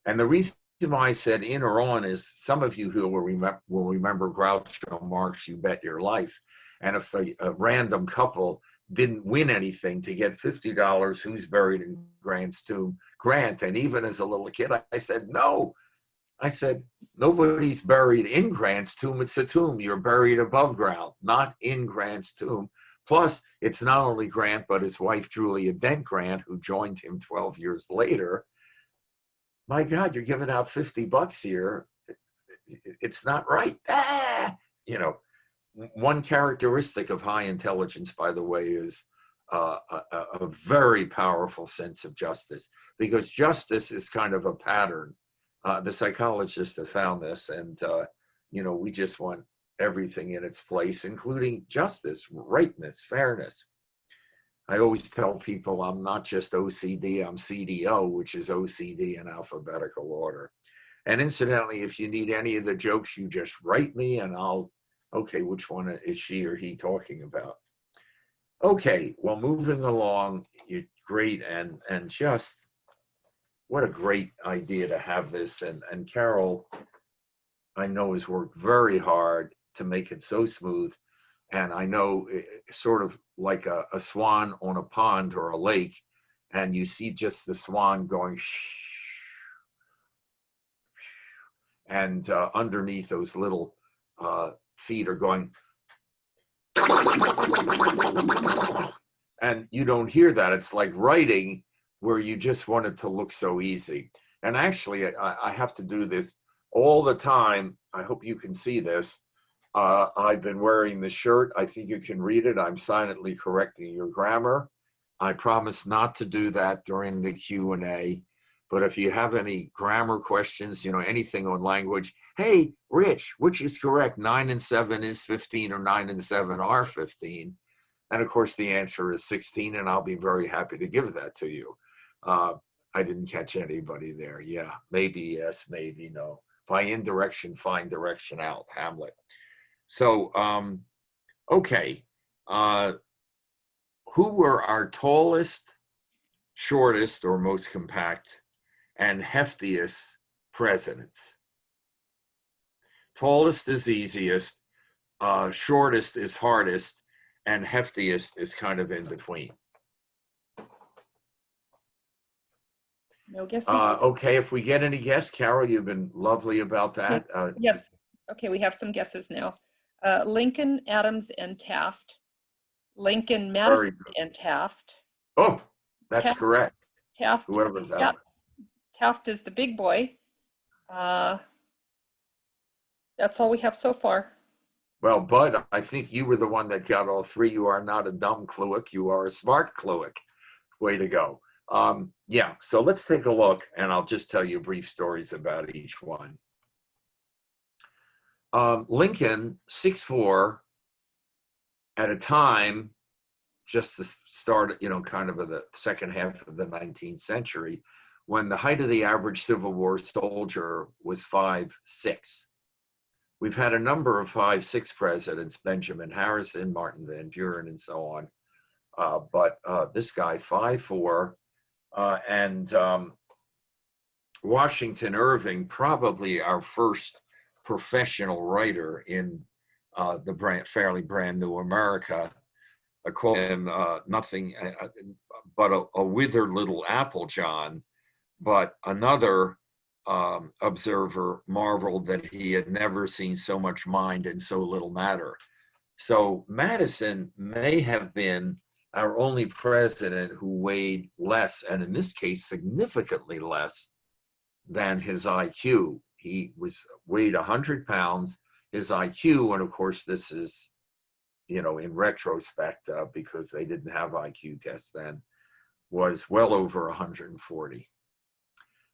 Speaker 3: And the reason why I said in or on is some of you who will remember Groucho Marx, You Bet Your Life. And if a random couple didn't win anything to get $50, who's buried in Grant's tomb? Grant. And even as a little kid, I said, no. I said, nobody's buried in Grant's tomb. It's a tomb. You're buried above ground, not in Grant's tomb. Plus, it's not only Grant, but his wife, Julia Dent Grant, who joined him 12 years later. My God, you're giving out $50 here. It's not right. You know, one characteristic of high intelligence, by the way, is a very powerful sense of justice, because justice is kind of a pattern. The psychologists have found this, and, you know, we just want everything in its place, including justice, rightness, fairness. I always tell people I'm not just OCD, I'm CDO, which is OCD in alphabetical order. And incidentally, if you need any of the jokes, you just write me and I'll, okay, which one is she or he talking about? Okay, well, moving along, you're great, and just what a great idea to have this. And Carol, I know, has worked very hard to make it so smooth. And I know sort of like a swan on a pond or a lake, and you see just the swan going shh, and underneath those little feet are going, and you don't hear that. It's like writing where you just want it to look so easy. And actually, I have to do this all the time. I hope you can see this. I've been wearing the shirt. I think you can read it. I'm silently correcting your grammar. I promise not to do that during the Q&A. But if you have any grammar questions, you know, anything on language, hey, Rich, which is correct? 9 and 7 is 15, or 9 and 7 are 15. And of course, the answer is 16, and I'll be very happy to give that to you. I didn't catch anybody there. Yeah, maybe yes, maybe no. By indirection, find direction out, Hamlet. So, okay. Who were our tallest, shortest, or most compact, and heftiest presidents? Tallest is easiest, shortest is hardest, and heftiest is kind of in between.
Speaker 1: No guesses?
Speaker 3: Okay, if we get any guests, Carol, you've been lovely about that.
Speaker 1: Yes. Okay, we have some guesses now. Lincoln, Adams, and Taft. Lincoln, Madison, and Taft.
Speaker 3: Oh, that's
Speaker 1: Taft,
Speaker 3: correct.
Speaker 1: Taft.
Speaker 3: Whoever that.
Speaker 1: Yep. Taft is the big boy. That's all we have so far.
Speaker 3: Well, Bud, I think you were the one that got all three. You are not a dumb Kluick. You are a smart Kluick. Way to go. Yeah, so let's take a look, and I'll just tell you brief stories about each one. Lincoln, 6'4", at a time, just the start, kind of the second half of the 19th century, when the height of the average Civil War soldier was 5'6". We've had a number of 5'6" presidents, Benjamin Harrison, Martin Van Buren, and so on. But this guy, 5'4", and Washington Irving, probably our first professional writer in the fairly brand new America. I call him nothing but a withered little Applejohn, but another observer marveled that he had never seen so much mind and so little matter. So Madison may have been our only president who weighed less, and in this case, significantly less than his IQ. He weighed 100 pounds. His IQ, and of course, this is, in retrospect, because they didn't have IQ tests then, was well over 140.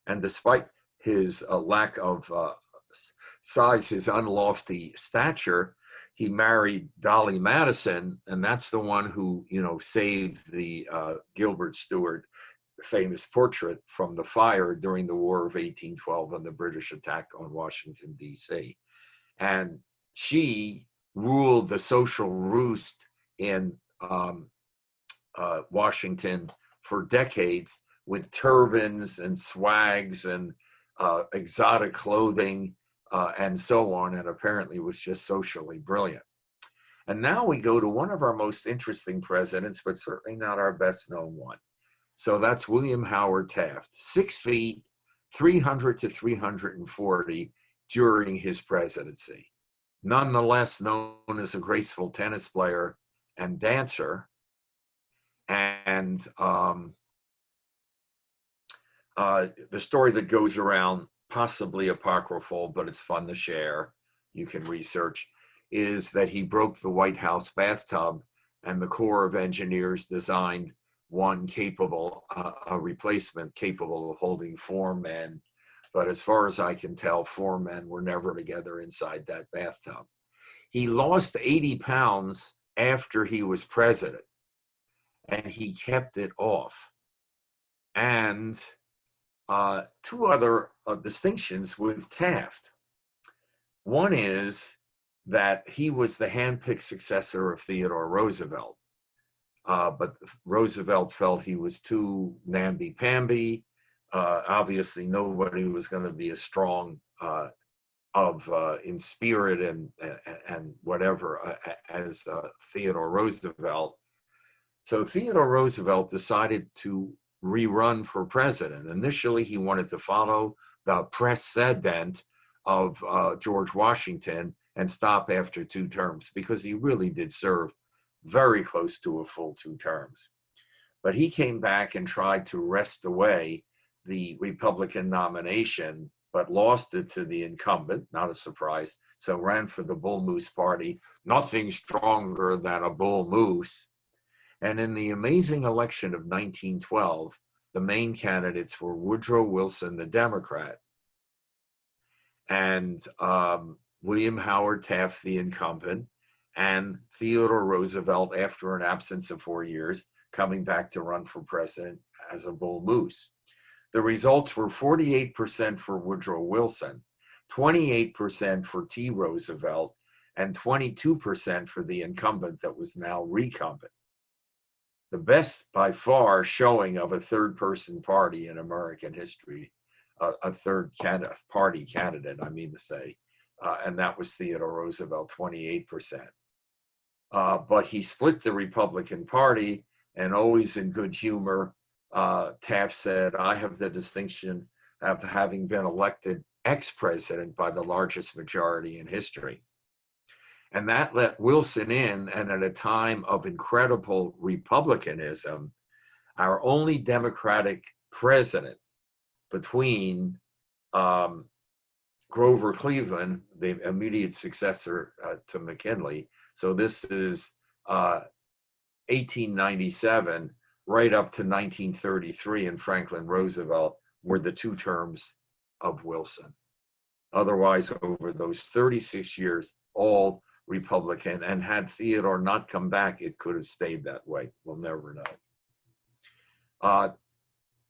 Speaker 3: And despite his lack of size, his unlofty stature, he married Dolly Madison, and that's the one who, saved the Gilbert Stuart famous portrait from the fire during the War of 1812 and the British attack on Washington, D.C. And she ruled the social roost in Washington for decades, with turbans and swags and exotic clothing and so on, and apparently was just socially brilliant. And now we go to one of our most interesting presidents, but certainly not our best known one. So that's William Howard Taft, 6 feet, 300 to 340 during his presidency. Nonetheless known as a graceful tennis player and dancer. And the story that goes around, possibly apocryphal, but it's fun to share, you can research, is that he broke the White House bathtub, and the Corps of Engineers designed one capable, a replacement capable of holding 4 men. But as far as I can tell, 4 men were never together inside that bathtub. He lost 80 pounds after he was president, and he kept it off. And 2 other distinctions with Taft. One is that he was the handpicked successor of Theodore Roosevelt. But Roosevelt felt he was too namby-pamby. Obviously, nobody was going to be as strong in spirit and whatever as Theodore Roosevelt. So Theodore Roosevelt decided to rerun for president. Initially, he wanted to follow the precedent of George Washington and stop after 2 terms, because he really did serve very close to a full 2 terms. But he came back and tried to wrest away the Republican nomination, but lost it to the incumbent, not a surprise, so ran for the Bull Moose Party, nothing stronger than a bull moose. And in the amazing election of 1912, the main candidates were Woodrow Wilson, the Democrat, and William Howard Taft, the incumbent, and Theodore Roosevelt, after an absence of 4 years, coming back to run for president as a bull moose. The results were 48% for Woodrow Wilson, 28% for T. Roosevelt, and 22% for the incumbent that was now recumbent. The best by far showing of a third-person party in American history, a third party candidate, I mean to say, and that was Theodore Roosevelt, 28%. But he split the Republican Party, and always in good humor, Taft said, "I have the distinction of having been elected ex-president by the largest majority in history." And that let Wilson in, and at a time of incredible republicanism, our only Democratic president between Grover Cleveland, the immediate successor to McKinley. So this is 1897, right up to 1933 and Franklin Roosevelt were the 2 terms of Wilson. Otherwise, over those 36 years, all Republican, and had Theodore not come back, it could have stayed that way. We'll never know.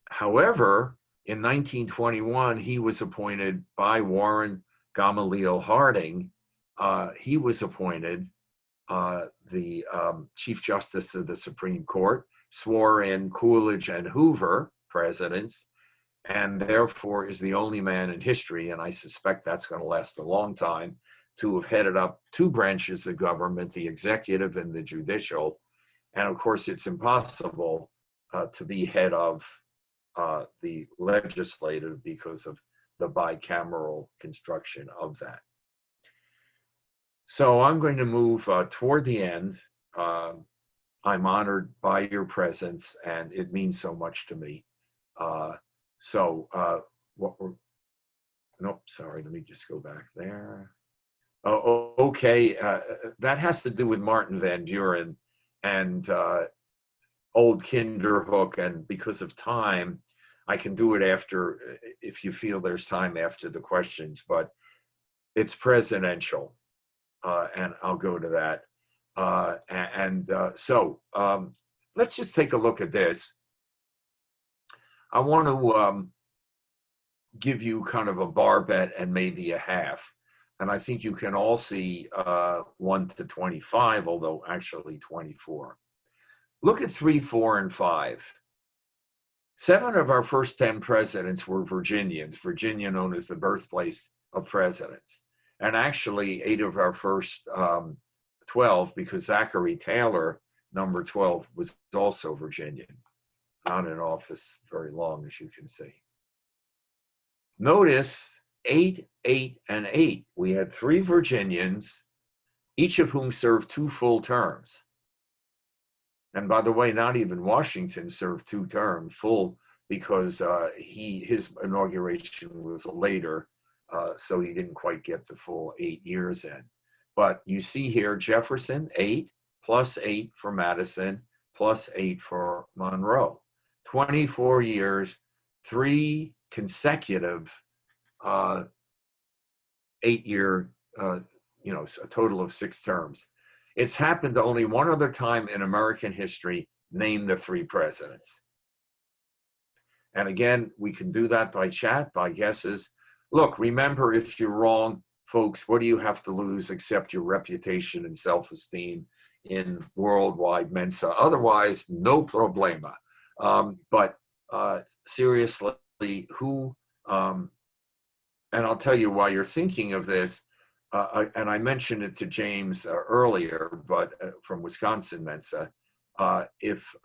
Speaker 3: However, in 1921, he was appointed by Warren Gamaliel Harding. He was appointed the Chief Justice of the Supreme Court, swore in Coolidge and Hoover, presidents, and therefore is the only man in history, and I suspect that's going to last a long time, to have headed up 2 branches of government, the executive and the judicial. And of course, it's impossible to be head of the legislative because of the bicameral construction of that. So I'm going to move toward the end. I'm honored by your presence, and it means so much to me. Nope, sorry, let me just go back there. Oh, okay, that has to do with Martin Van Buren and Old Kinderhook, and because of time, I can do it after, if you feel there's time after the questions, but it's presidential, and I'll go to that. So let's just take a look at this. I want to give you kind of a bar bet and maybe a half. And I think you can all see 1 to 25, although actually 24. Look at 3, 4, and 5. 7 of our first 10 presidents were Virginians, Virginia known as the birthplace of presidents. And actually 8 of our first 12, because Zachary Taylor, number 12, was also Virginian. Not in office very long, as you can see. Notice 8, 8, and 8. We had 3 Virginians, each of whom served 2 full terms. And by the way, not even Washington served 2 terms full, because his inauguration was later, so he didn't quite get the full 8 years in. But you see here, Jefferson, 8, plus 8 for Madison, plus 8 for Monroe. 24 years, 3 consecutive 8-year, a total of 6 terms. It's happened only one other time in American history. Name the 3 presidents. And again, we can do that by chat, by guesses. Look, remember, if you're wrong, folks, what do you have to lose except your reputation and self-esteem in worldwide Mensa? Otherwise, no problema. But seriously, who, and I'll tell you why you're thinking of this, and I mentioned it to James earlier, but from Wisconsin Mensa, if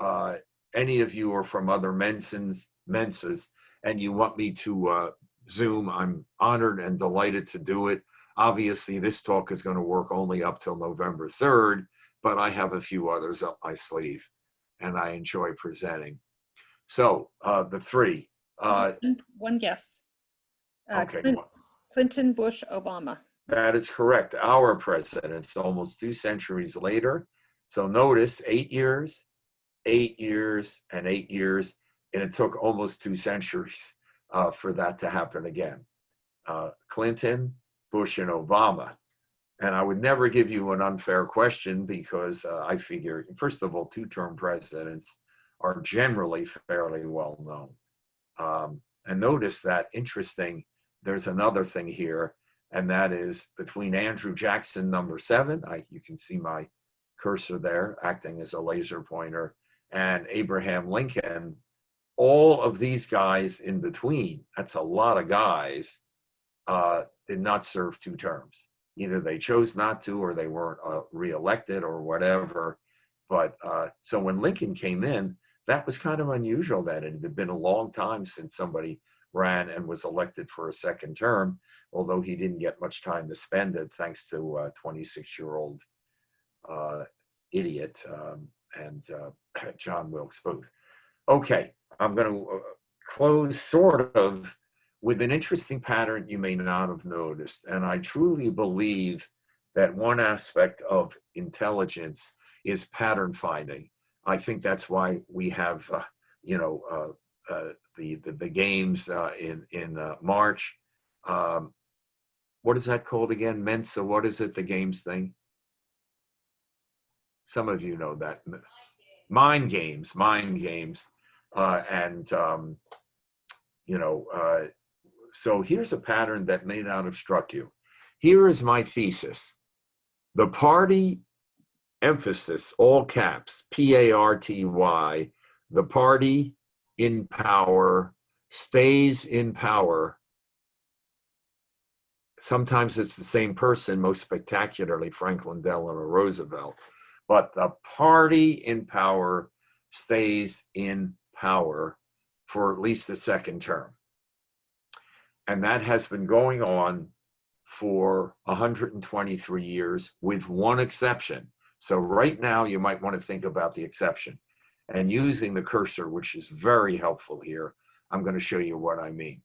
Speaker 3: any of you are from other Mensas, and you want me to Zoom, I'm honored and delighted to do it. Obviously, this talk is going to work only up till November 3rd, but I have a few others up my sleeve, and I enjoy presenting. So the 3.
Speaker 1: One guess.
Speaker 3: Okay.
Speaker 1: Clinton, Bush, Obama.
Speaker 3: That is correct. Our presidents, almost 2 centuries later. So notice 8 years, 8 years, and 8 years, and it took almost 2 centuries for that to happen again. Clinton, Bush, and Obama. And I would never give you an unfair question, because I figure, first of all, 2-term presidents are generally fairly well known. And notice that, interesting, there's another thing here, and that is between Andrew Jackson, number 7, you can see my cursor there acting as a laser pointer, and Abraham Lincoln. All of these guys in between, that's a lot of guys, did not serve 2 terms. Either they chose not to, or they weren't reelected, or whatever. But so when Lincoln came in, that was kind of unusual. That it had been a long time since somebody ran and was elected for a 2nd term, although he didn't get much time to spend it, thanks to a 26-year-old idiot and John Wilkes Booth. Okay, I'm going to close sort of with an interesting pattern you may not have noticed. And I truly believe that one aspect of intelligence is pattern finding. I think that's why we have, the games in March. What is that called again? Mensa, what is it, the games thing? Some of you know that. Mind games. So here's a pattern that may not have struck you. Here is my thesis. The party, emphasis, all caps, PARTY, the party in power stays in power. Sometimes it's the same person, most spectacularly Franklin Delano Roosevelt, but the party in power stays in power for at least the second term. And that has been going on for 123 years with one exception. So right now you might want to think about the exception. And using the cursor, which is very helpful here, I'm going to show you what I mean.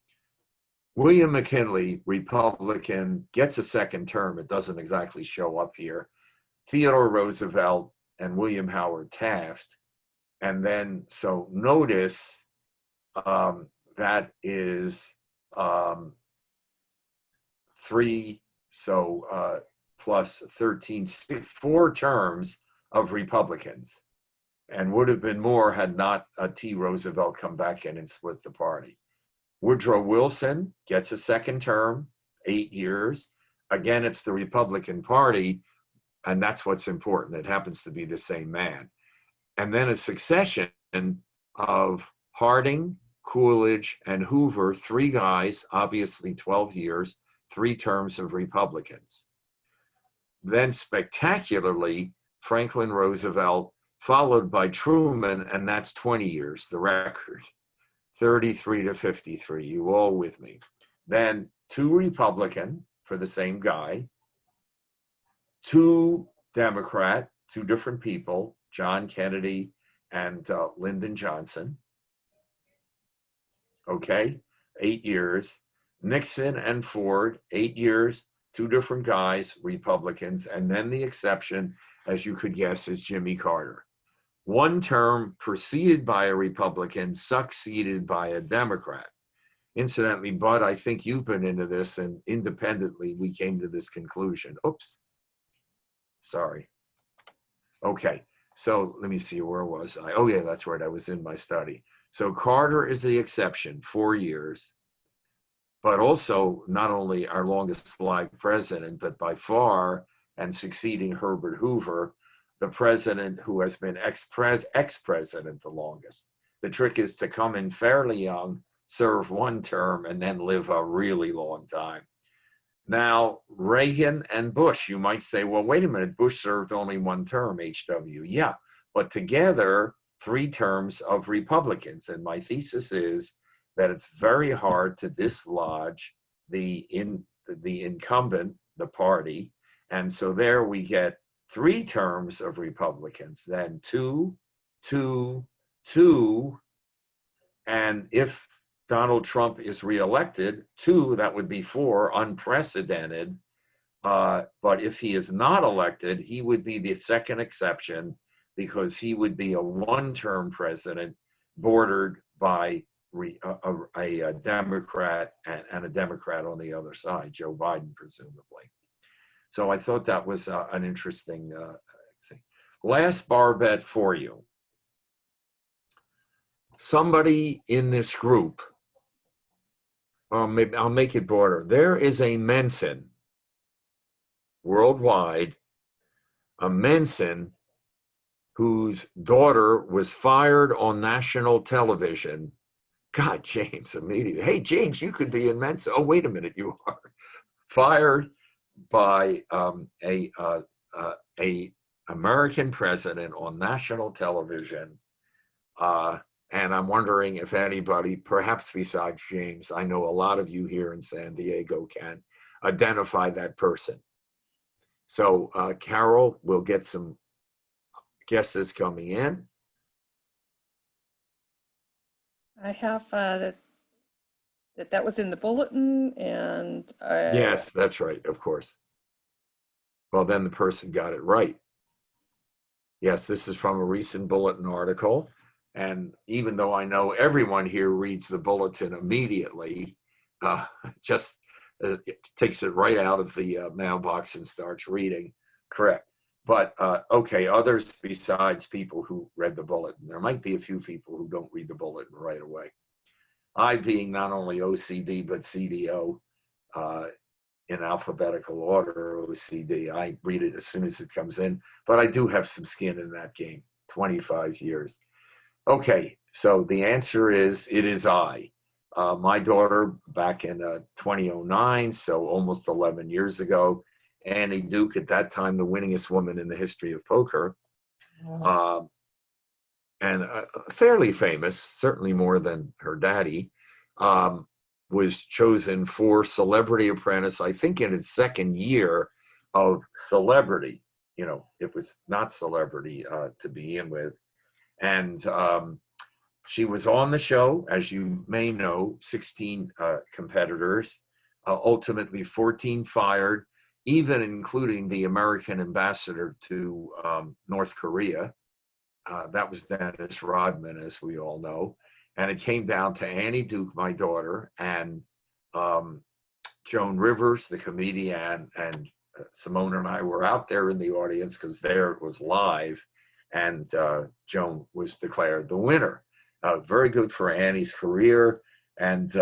Speaker 3: William McKinley, Republican, gets a second term. It doesn't exactly show up here. Theodore Roosevelt and William Howard Taft. And then, so notice that is 3, so plus 13, 4 terms of Republicans. And would have been more had not T. Roosevelt come back in and split the party. Woodrow Wilson gets a second term, 8 years. Again, it's the Republican Party, and that's what's important. It happens to be the same man. And then a succession of Harding, Coolidge, and Hoover, 3 guys, obviously 12 years, 3 terms of Republicans. Then spectacularly, Franklin Roosevelt, followed by Truman, and that's 20 years, the record. 33 to 53, you all with me. Then 2 Republican for the same guy, 2 Democrat, 2 different people, John Kennedy and Lyndon Johnson. Okay, 8 years. Nixon and Ford, 8 years, 2 different guys, Republicans, and then the exception, as you could guess, is Jimmy Carter. 1 term preceded by a Republican, succeeded by a Democrat. Incidentally, Bud, I think you've been into this, and independently we came to this conclusion. Oops, sorry. Okay, so let me see, where was I? Oh yeah, that's right, I was in my study. So Carter is the exception, 4 years, but also not only our longest live president, but by far, and succeeding Herbert Hoover, the president who has been ex-president the longest. The trick is to come in fairly young, serve 1 term, and then live a really long time. Now, Reagan and Bush, you might say, well, wait a minute, Bush served only 1 term, HW. Yeah, but together, 3 terms of Republicans. And my thesis is that it's very hard to dislodge the incumbent, the party. And so there we get 3 terms of Republicans, then 2, 2, 2, and if Donald Trump is reelected, 2, that would be 4, unprecedented. But if he is not elected, he would be the second exception because he would be a 1-term president bordered by a Democrat and a Democrat on the other side, Joe Biden, presumably. So I thought that was an interesting thing. Last bar bet for you. Somebody in this group, maybe I'll make it broader. There is a Mensan worldwide, a Mensan whose daughter was fired on national television. God, James, immediately. Hey, James, you could be in Mensa. Oh, wait a minute, you are. Fired by a American president on national television. And I'm wondering if anybody, perhaps besides James, I know a lot of you here in San Diego can identify that person. So Carol will get some guesses coming in.
Speaker 1: I have that was in the bulletin, and
Speaker 3: Yes, that's right, of course. Well, then the person got it right. Yes, this is from a recent Bulletin article. And even though I know everyone here reads the Bulletin immediately, just it takes it right out of the mailbox and starts reading. Correct. But okay, others besides people who read the Bulletin. There might be a few people who don't read the Bulletin right away. I, being not only OCD, but CDO, in alphabetical order, OCD. I read it as soon as it comes in, but I do have some skin in that game, 25 years. Okay, so the answer is, it is I. My daughter, back in 2009, so almost 11 years ago, Annie Duke, at that time, the winningest woman in the history of poker, and fairly famous, certainly more than her daddy, was chosen for Celebrity Apprentice, I think in its second year of Celebrity. You know, it was not Celebrity to begin with. And she was on the show, as you may know, 16 competitors, ultimately 14 fired, even including the American ambassador to North Korea. That was Dennis Rodman, as we all know. And it came down to Annie Duke, my daughter, and Joan Rivers, the comedian, and Simone and I were out there in the audience because there it was live, and Joan was declared the winner. Very good for Annie's career, and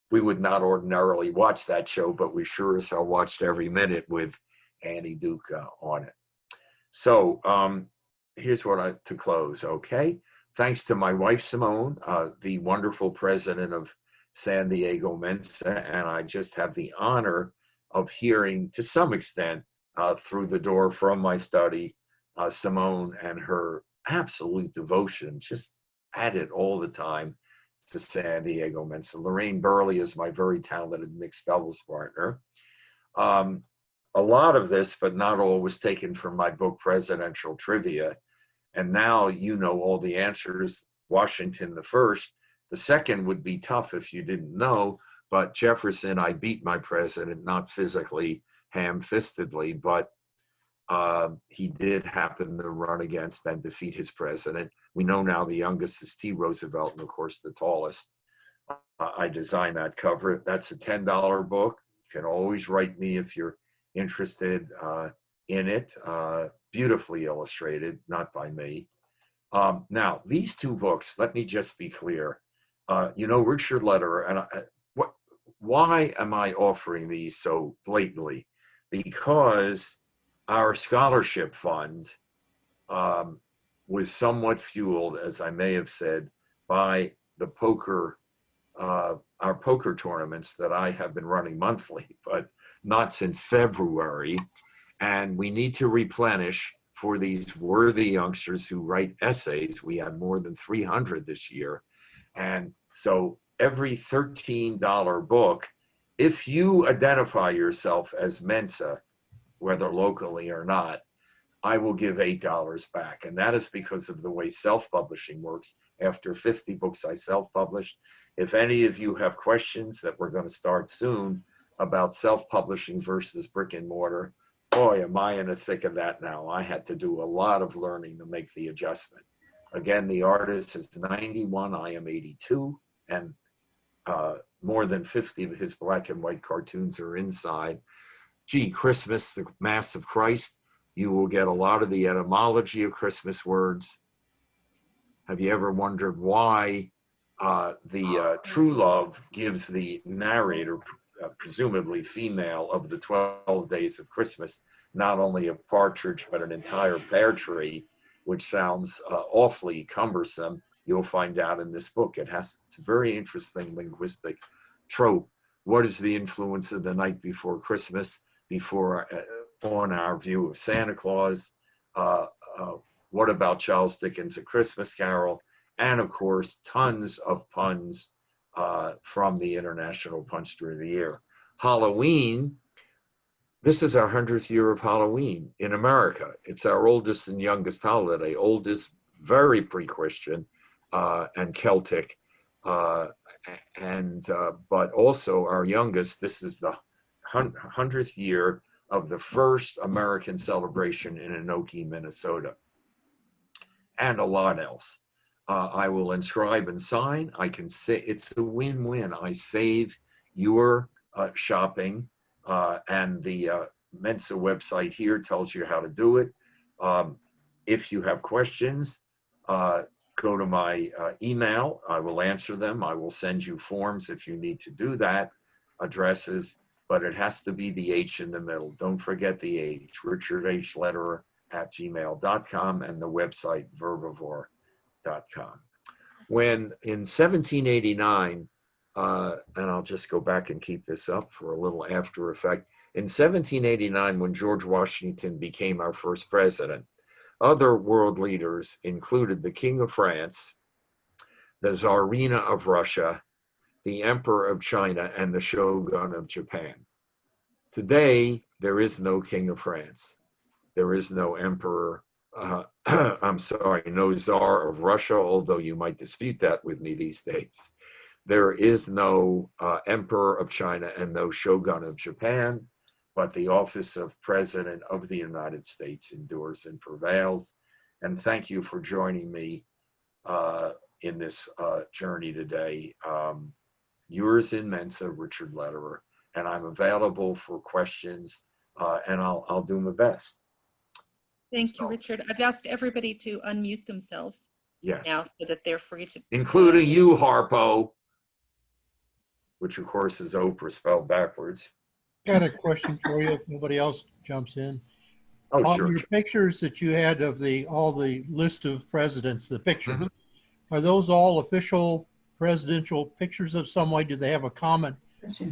Speaker 3: we would not ordinarily watch that show, but we sure as hell watched every minute with Annie Duke on it. So here's what to close, okay? Thanks to my wife, Simone, the wonderful president of San Diego Mensa, and I just have the honor of hearing, to some extent, through the door from my study, Simone and her absolute devotion, just at it all the time, to San Diego Mensa. Lorraine Burley is my very talented mixed doubles partner. A lot of this, but not all, was taken from my book, Presidential Trivia. And now you know all the answers. Washington the first. The second would be tough if you didn't know, but Jefferson, I beat my president, not physically, ham-fistedly, but he did happen to run against and defeat his president. We know now the youngest is T. Roosevelt, and of course the tallest. I designed that cover. That's a $10 book. You can always write me if you're interested in it. Beautifully illustrated, not by me. Now, these two books, let me just be clear. You know, Richard Lederer, and why am I offering these so blatantly? Because our scholarship fund was somewhat fueled, as I may have said, by the poker, our poker tournaments that I have been running monthly, but not since February. And we need to replenish for these worthy youngsters who write essays. We had more than 300 this year. And so every $13 book, if you identify yourself as Mensa, whether locally or not, I will give $8 back. And that is because of the way self-publishing works. After 50 books I self-published. If any of you have questions that we're going to start soon about self-publishing versus brick and mortar, boy, am I in the thick of that now. I had to do a lot of learning to make the adjustment. Again, the artist is 91, I am 82, and more than 50 of his black and white cartoons are inside. Gee, Christmas, the Mass of Christ, you will get a lot of the etymology of Christmas words. Have you ever wondered why the true love gives the narrator, presumably female, of the 12 days of Christmas, not only a partridge, but an entire pear tree, which sounds awfully cumbersome? You'll find out in this book. It's a very interesting linguistic trope. What is the influence of the night before Christmas, on our view of Santa Claus? What about Charles Dickens' A Christmas Carol? And of course, tons of puns from the International Punster of the Year. Halloween, this is our 100th year of Halloween in America. It's our oldest and youngest holiday, oldest, very pre-Christian and Celtic, but also our youngest. This is the 100th year of the first American celebration in Anoki, Minnesota, and a lot else. I will inscribe and sign. I can say it's a win-win. I save your shopping, and the Mensa website here tells you how to do it. If you have questions, go to my email. I will answer them. I will send you forms if you need to do that, addresses, but it has to be the H in the middle. Don't forget the H, richardhlederer@gmail.com, and the website verbivore.com. When in 1789, and I'll just go back and keep this up for a little after effect. In 1789, when George Washington became our first president, other world leaders included the King of France, the Tsarina of Russia, the Emperor of China, and the Shogun of Japan. Today, there is no King of France. There is no Emperor, I'm sorry, no Tsar of Russia, although you might dispute that with me these days. There is no Emperor of China and no Shogun of Japan, but the office of President of the United States endures and prevails. And thank you for joining me in this journey today. Yours in Mensa, Richard Lederer, and I'm available for questions, and I'll do my best.
Speaker 1: Thank you, Richard. I've asked everybody to unmute themselves
Speaker 3: Yes.
Speaker 1: now so that they're free to.
Speaker 3: Including you, Harpo, which of course is Oprah spelled backwards.
Speaker 4: Got a question for you if nobody else jumps in.
Speaker 3: Oh,
Speaker 4: On
Speaker 3: sure.
Speaker 4: your pictures that you had of all the list of presidents, the pictures, are those all official presidential pictures of someone? Do they have a common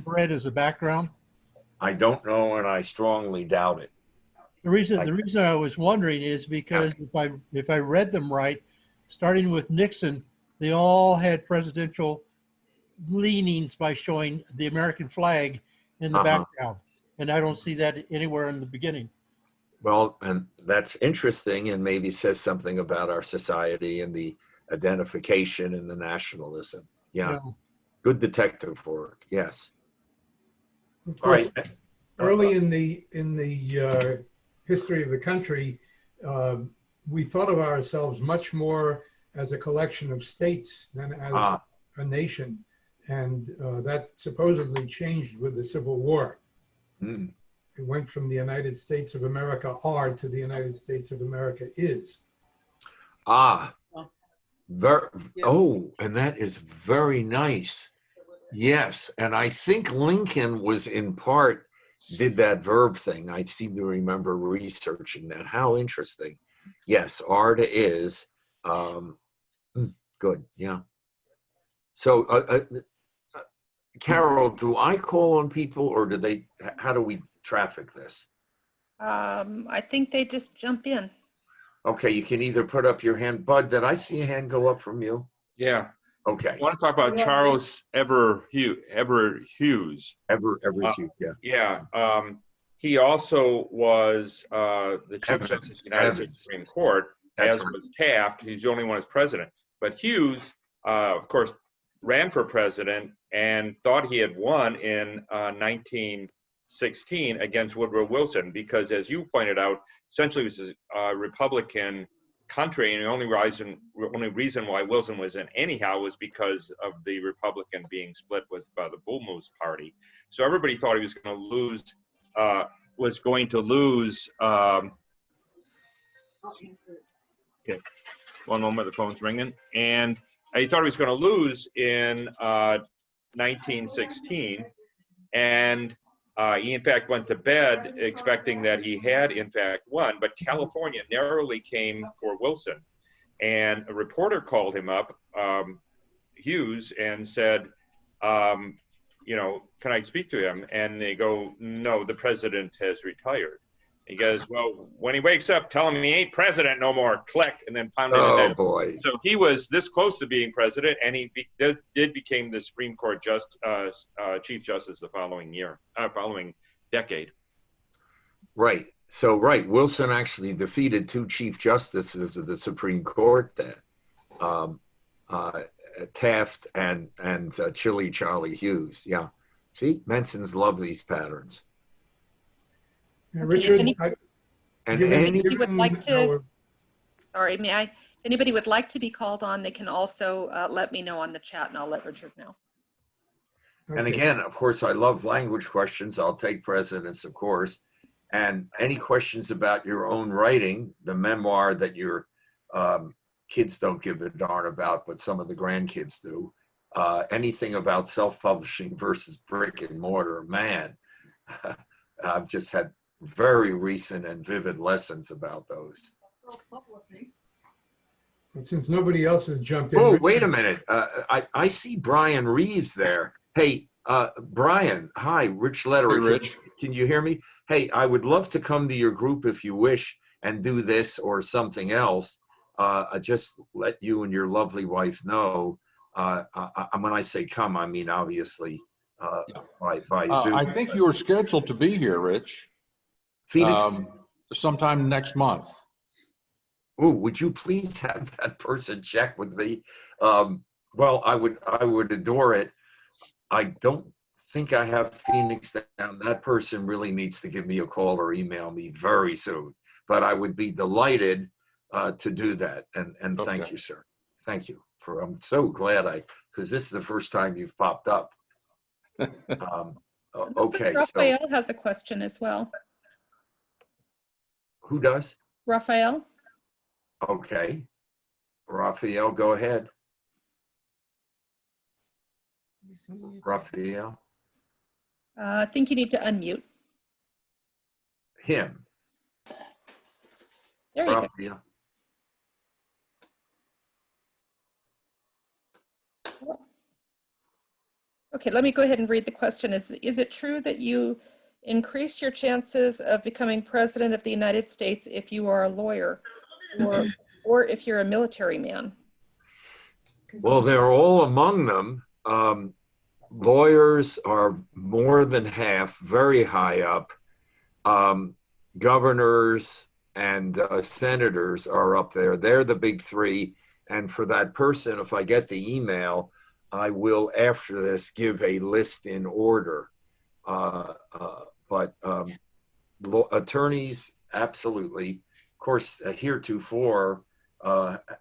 Speaker 4: thread as a background?
Speaker 3: I don't know, and I strongly doubt it.
Speaker 4: The reason I was wondering is because if I read them right, starting with Nixon, they all had presidential leanings by showing the American flag in the background, and I don't see that anywhere in the beginning.
Speaker 3: Well, and that's interesting, and maybe says something about our society and the identification and the nationalism. Yeah,
Speaker 4: No.
Speaker 3: Good detective work. Yes.
Speaker 5: Of course, early in the history of the country, we thought of ourselves much more as a collection of states than as a nation, and that supposedly changed with the Civil War. It went from the United States of America are to the United States of America is.
Speaker 3: And that is very nice. Yes, and I think Lincoln was in part did that verb thing. I seem to remember researching that. How interesting. Yes, are to is. Good, yeah. So, Carol, do I call on people, or do they? How do we traffic this?
Speaker 1: I think they just jump in.
Speaker 3: Okay, you can either put up your hand. Bud, did I see a hand go up from you?
Speaker 6: Yeah.
Speaker 3: Okay.
Speaker 6: I want to talk about Charles Ever Hughes.
Speaker 3: Ever Hughes, yeah.
Speaker 6: Yeah. He also was the Chief Justice of the United States Supreme Court, as was Taft. He's the only one as president. But Hughes, of course, ran for president and thought he had won in 1916 against Woodrow Wilson because, as you pointed out, essentially it was a Republican country, and the only reason why Wilson was in anyhow was because of the Republican being split by the Bull Moose Party. So everybody thought he was going to lose. Okay, one moment, the phone's ringing, and he thought he was going to lose in 1916, and he in fact went to bed expecting that he had in fact won, but California narrowly came for Wilson. And a reporter called him up, Hughes, and said, can I speak to him? And they go, no, the president has retired. He goes, well, when he wakes up, tell him he ain't president no more. Click, and then pounded it down.
Speaker 3: Boy.
Speaker 6: So he was this close to being president, and he did became the Supreme Court Chief Justice the following decade.
Speaker 3: Right. So, Wilson actually defeated two Chief Justices of the Supreme Court then, Taft and Chili Charlie Hughes. Yeah. See, Mensans love these patterns.
Speaker 5: Richard,
Speaker 3: And
Speaker 5: given-
Speaker 1: If you would like to,
Speaker 5: our-
Speaker 1: sorry, may I? If anybody would like to be called on, they can also let me know on the chat and I'll let Richard know.
Speaker 3: And
Speaker 5: okay.
Speaker 3: again, of course, I love language questions. I'll take precedence, of course. And any questions about your own writing, the memoir that your kids don't give a darn about, but some of the grandkids do. Anything about self-publishing versus brick and mortar, man, I've just had very recent and vivid lessons about those.
Speaker 5: Since nobody else has jumped in.
Speaker 3: Oh,
Speaker 5: Richard,
Speaker 3: wait a minute. I see Brian Reeves there. Hey, Brian, hi, Rich Lederer.
Speaker 7: Hey, Rich.
Speaker 3: Can you hear me? Hey, I would love to come to your group if you wish and do this or something else. Just let you and your lovely wife know. When I say come, I mean obviously by Zoom.
Speaker 7: I think you were scheduled to be here, Rich.
Speaker 3: Phoenix,
Speaker 7: Sometime next month.
Speaker 3: oh, would you please have that person check with me? Well, I would adore it. I don't think I have Phoenix down. That person really needs to give me a call or email me very soon. But I would be delighted to do that. And thank
Speaker 7: Okay.
Speaker 3: you, sir. Thank you. I'm so glad because this is the first time you've popped up. Okay. So
Speaker 1: Raphael has a question as well.
Speaker 3: who does?
Speaker 1: Raphael?
Speaker 3: Okay. Raphael, go ahead. Raphael.
Speaker 1: I think you need to unmute.
Speaker 3: Him.
Speaker 1: There you go.
Speaker 3: Raphael.
Speaker 1: Okay, let me go ahead and read the question. Is it true that you increased your chances of becoming president of the United States if you are a lawyer or if you're a military man?
Speaker 3: Well, they're all among them. Lawyers are more than half, very high up. Governors and senators are up there. They're the big three. And for that person, if I get the email, I will, after this, give a list in order. But attorneys, absolutely. Of course, heretofore,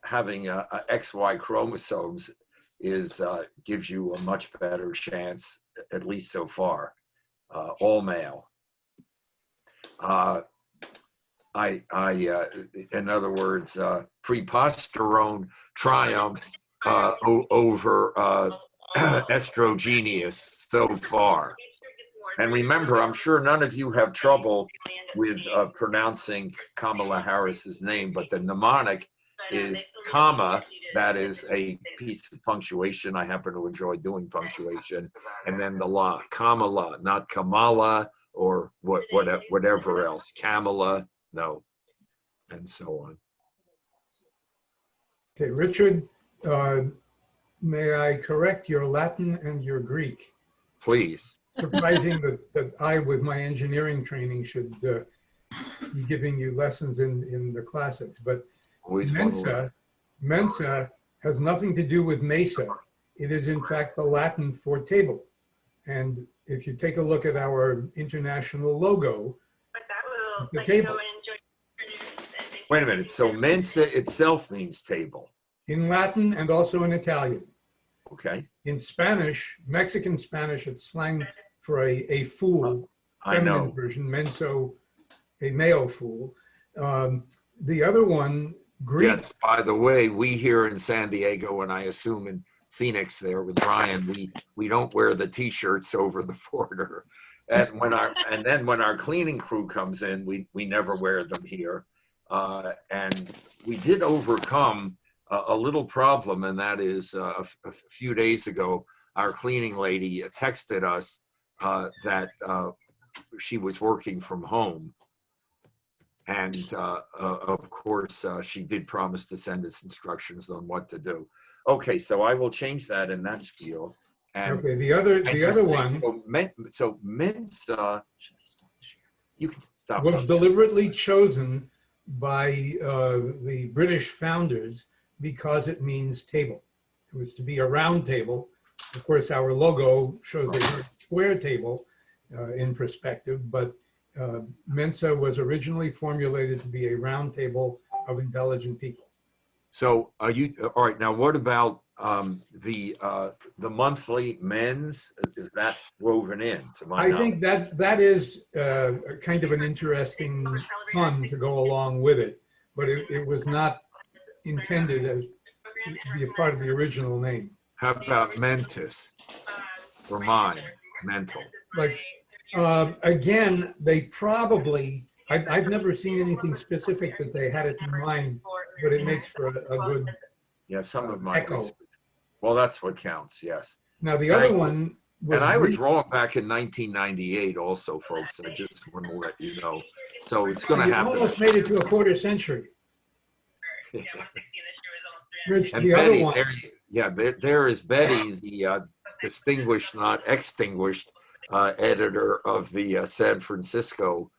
Speaker 3: having XY chromosomes gives you a much better chance, at least so far. All male. In other words, preposterone triumphs over estrogenous so far. And remember, I'm sure none of you have trouble with pronouncing Kamala Harris's name, but the mnemonic is comma. That is a piece of punctuation. I happen to enjoy doing punctuation. And then the la, Kamala, not Kamala or whatever else. Kamala, no, and so on.
Speaker 5: Okay, Richard, may I correct your Latin and your Greek?
Speaker 3: Please.
Speaker 5: Surprising that I, with my engineering training, should be giving you lessons in the classics. But
Speaker 3: Always
Speaker 5: Mensa has nothing to do with mesa. It is, in fact, the Latin for table. And if you take a look at our international logo, the table.
Speaker 3: Wait a minute. So Mensa itself means table.
Speaker 5: In Latin and also in Italian.
Speaker 3: Okay.
Speaker 5: In Spanish, Mexican Spanish, it's slang for a fool,
Speaker 3: I know.
Speaker 5: feminine version, menso, a male fool. The other one, Greek.
Speaker 3: Yes, by the way, we here in San Diego, and I assume in Phoenix there with Brian, we don't wear the t-shirts over the border. And then when our cleaning crew comes in, we never wear them here. And we did overcome a little problem, and that is a few days ago, our cleaning lady texted us that she was working from home. And of course, she did promise to send us instructions on what to do. Okay, so I will change that in that spiel. And
Speaker 5: Okay, the other one
Speaker 3: so Mensa, you can stop.
Speaker 5: was deliberately chosen by the British founders because it means table. It was to be a round table. Of course, our logo shows a square table in perspective, but Mensa was originally formulated to be a round table of intelligent people.
Speaker 3: So are you, all right, now what about the monthly men's? Is that woven in to my
Speaker 5: I
Speaker 3: knowledge?
Speaker 5: think that is kind of an interesting pun to go along with it, but it was not intended as to be a part of the original name.
Speaker 3: How about mentis or mind, mental?
Speaker 5: Like, again, they probably, I've never seen anything specific that they had it in mind, but it makes for a good
Speaker 3: Yeah, some of my
Speaker 5: echo.
Speaker 3: Well, that's what counts, yes.
Speaker 5: Now, the
Speaker 3: Thank
Speaker 5: other
Speaker 3: you.
Speaker 5: one was,
Speaker 3: And I was wrong back in 1998 also, folks. I just want to let you know. So it's going to
Speaker 5: you
Speaker 3: happen.
Speaker 5: almost made it to a quarter century. Rich,
Speaker 3: And
Speaker 5: the
Speaker 3: Betty,
Speaker 5: other one,
Speaker 3: there is Betty, the distinguished, not extinguished, editor of the San Francisco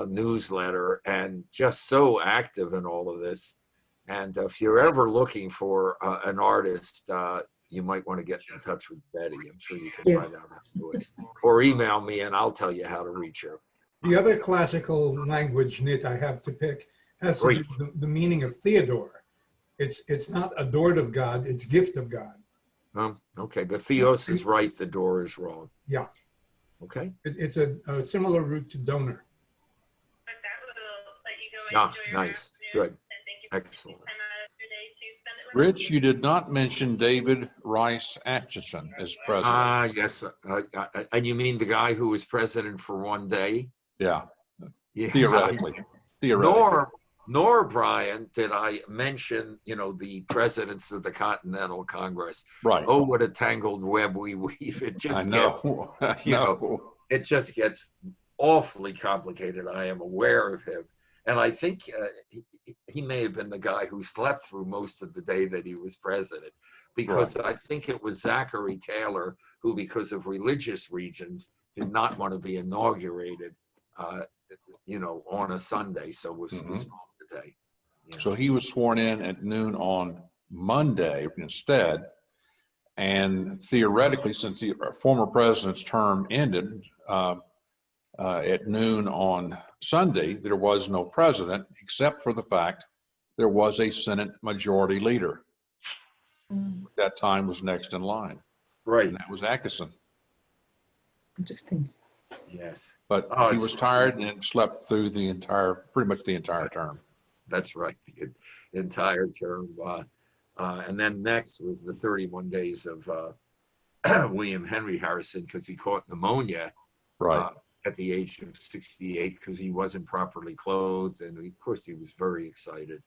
Speaker 3: newsletter, and just so active in all of this. And if you're ever looking for an artist, you might want to get in touch with Betty. I'm sure you can find out how to do it. Or email me and I'll tell you how to reach her.
Speaker 5: the other classical language nit I have to pick has to do with the meaning of Theodore. It's not adored of God, it's gift of God.
Speaker 3: Okay, but Theos is right, the door is wrong.
Speaker 5: Yeah.
Speaker 3: Okay.
Speaker 5: It's a similar root to donor.
Speaker 3: Yeah, nice, good, excellent.
Speaker 7: Rich, you did not mention David Rice Atchison as president.
Speaker 3: Yes, and you mean the guy who was president for one day?
Speaker 7: Yeah,
Speaker 3: Yeah.
Speaker 7: theoretically. Theoretically.
Speaker 3: Nor, Brian, did I mention, the presidents of the Continental Congress.
Speaker 7: Right.
Speaker 3: Oh, what a tangled web we weave. It just
Speaker 7: I know.
Speaker 3: it just gets awfully complicated. I am aware of him. And I think he may have been the guy who slept through most of the day that he was president, because I think it was Zachary Taylor who, because of religious reasons, did not want to be inaugurated, on a Sunday. So was today. Yeah.
Speaker 7: So he was sworn in at noon on Monday instead. And theoretically, since the former president's term ended at noon on Sunday, there was no president, except for the fact there was a Senate majority leader. That time was next in line.
Speaker 3: Right.
Speaker 7: And that was Atchison.
Speaker 2: Interesting.
Speaker 3: Yes.
Speaker 7: But he was tired and slept through pretty much the entire term.
Speaker 3: That's right, the entire term. And then next was the 31 days of William Henry Harrison, because he caught pneumonia at the age of 68 because he wasn't properly clothed. And of course, he was very excited.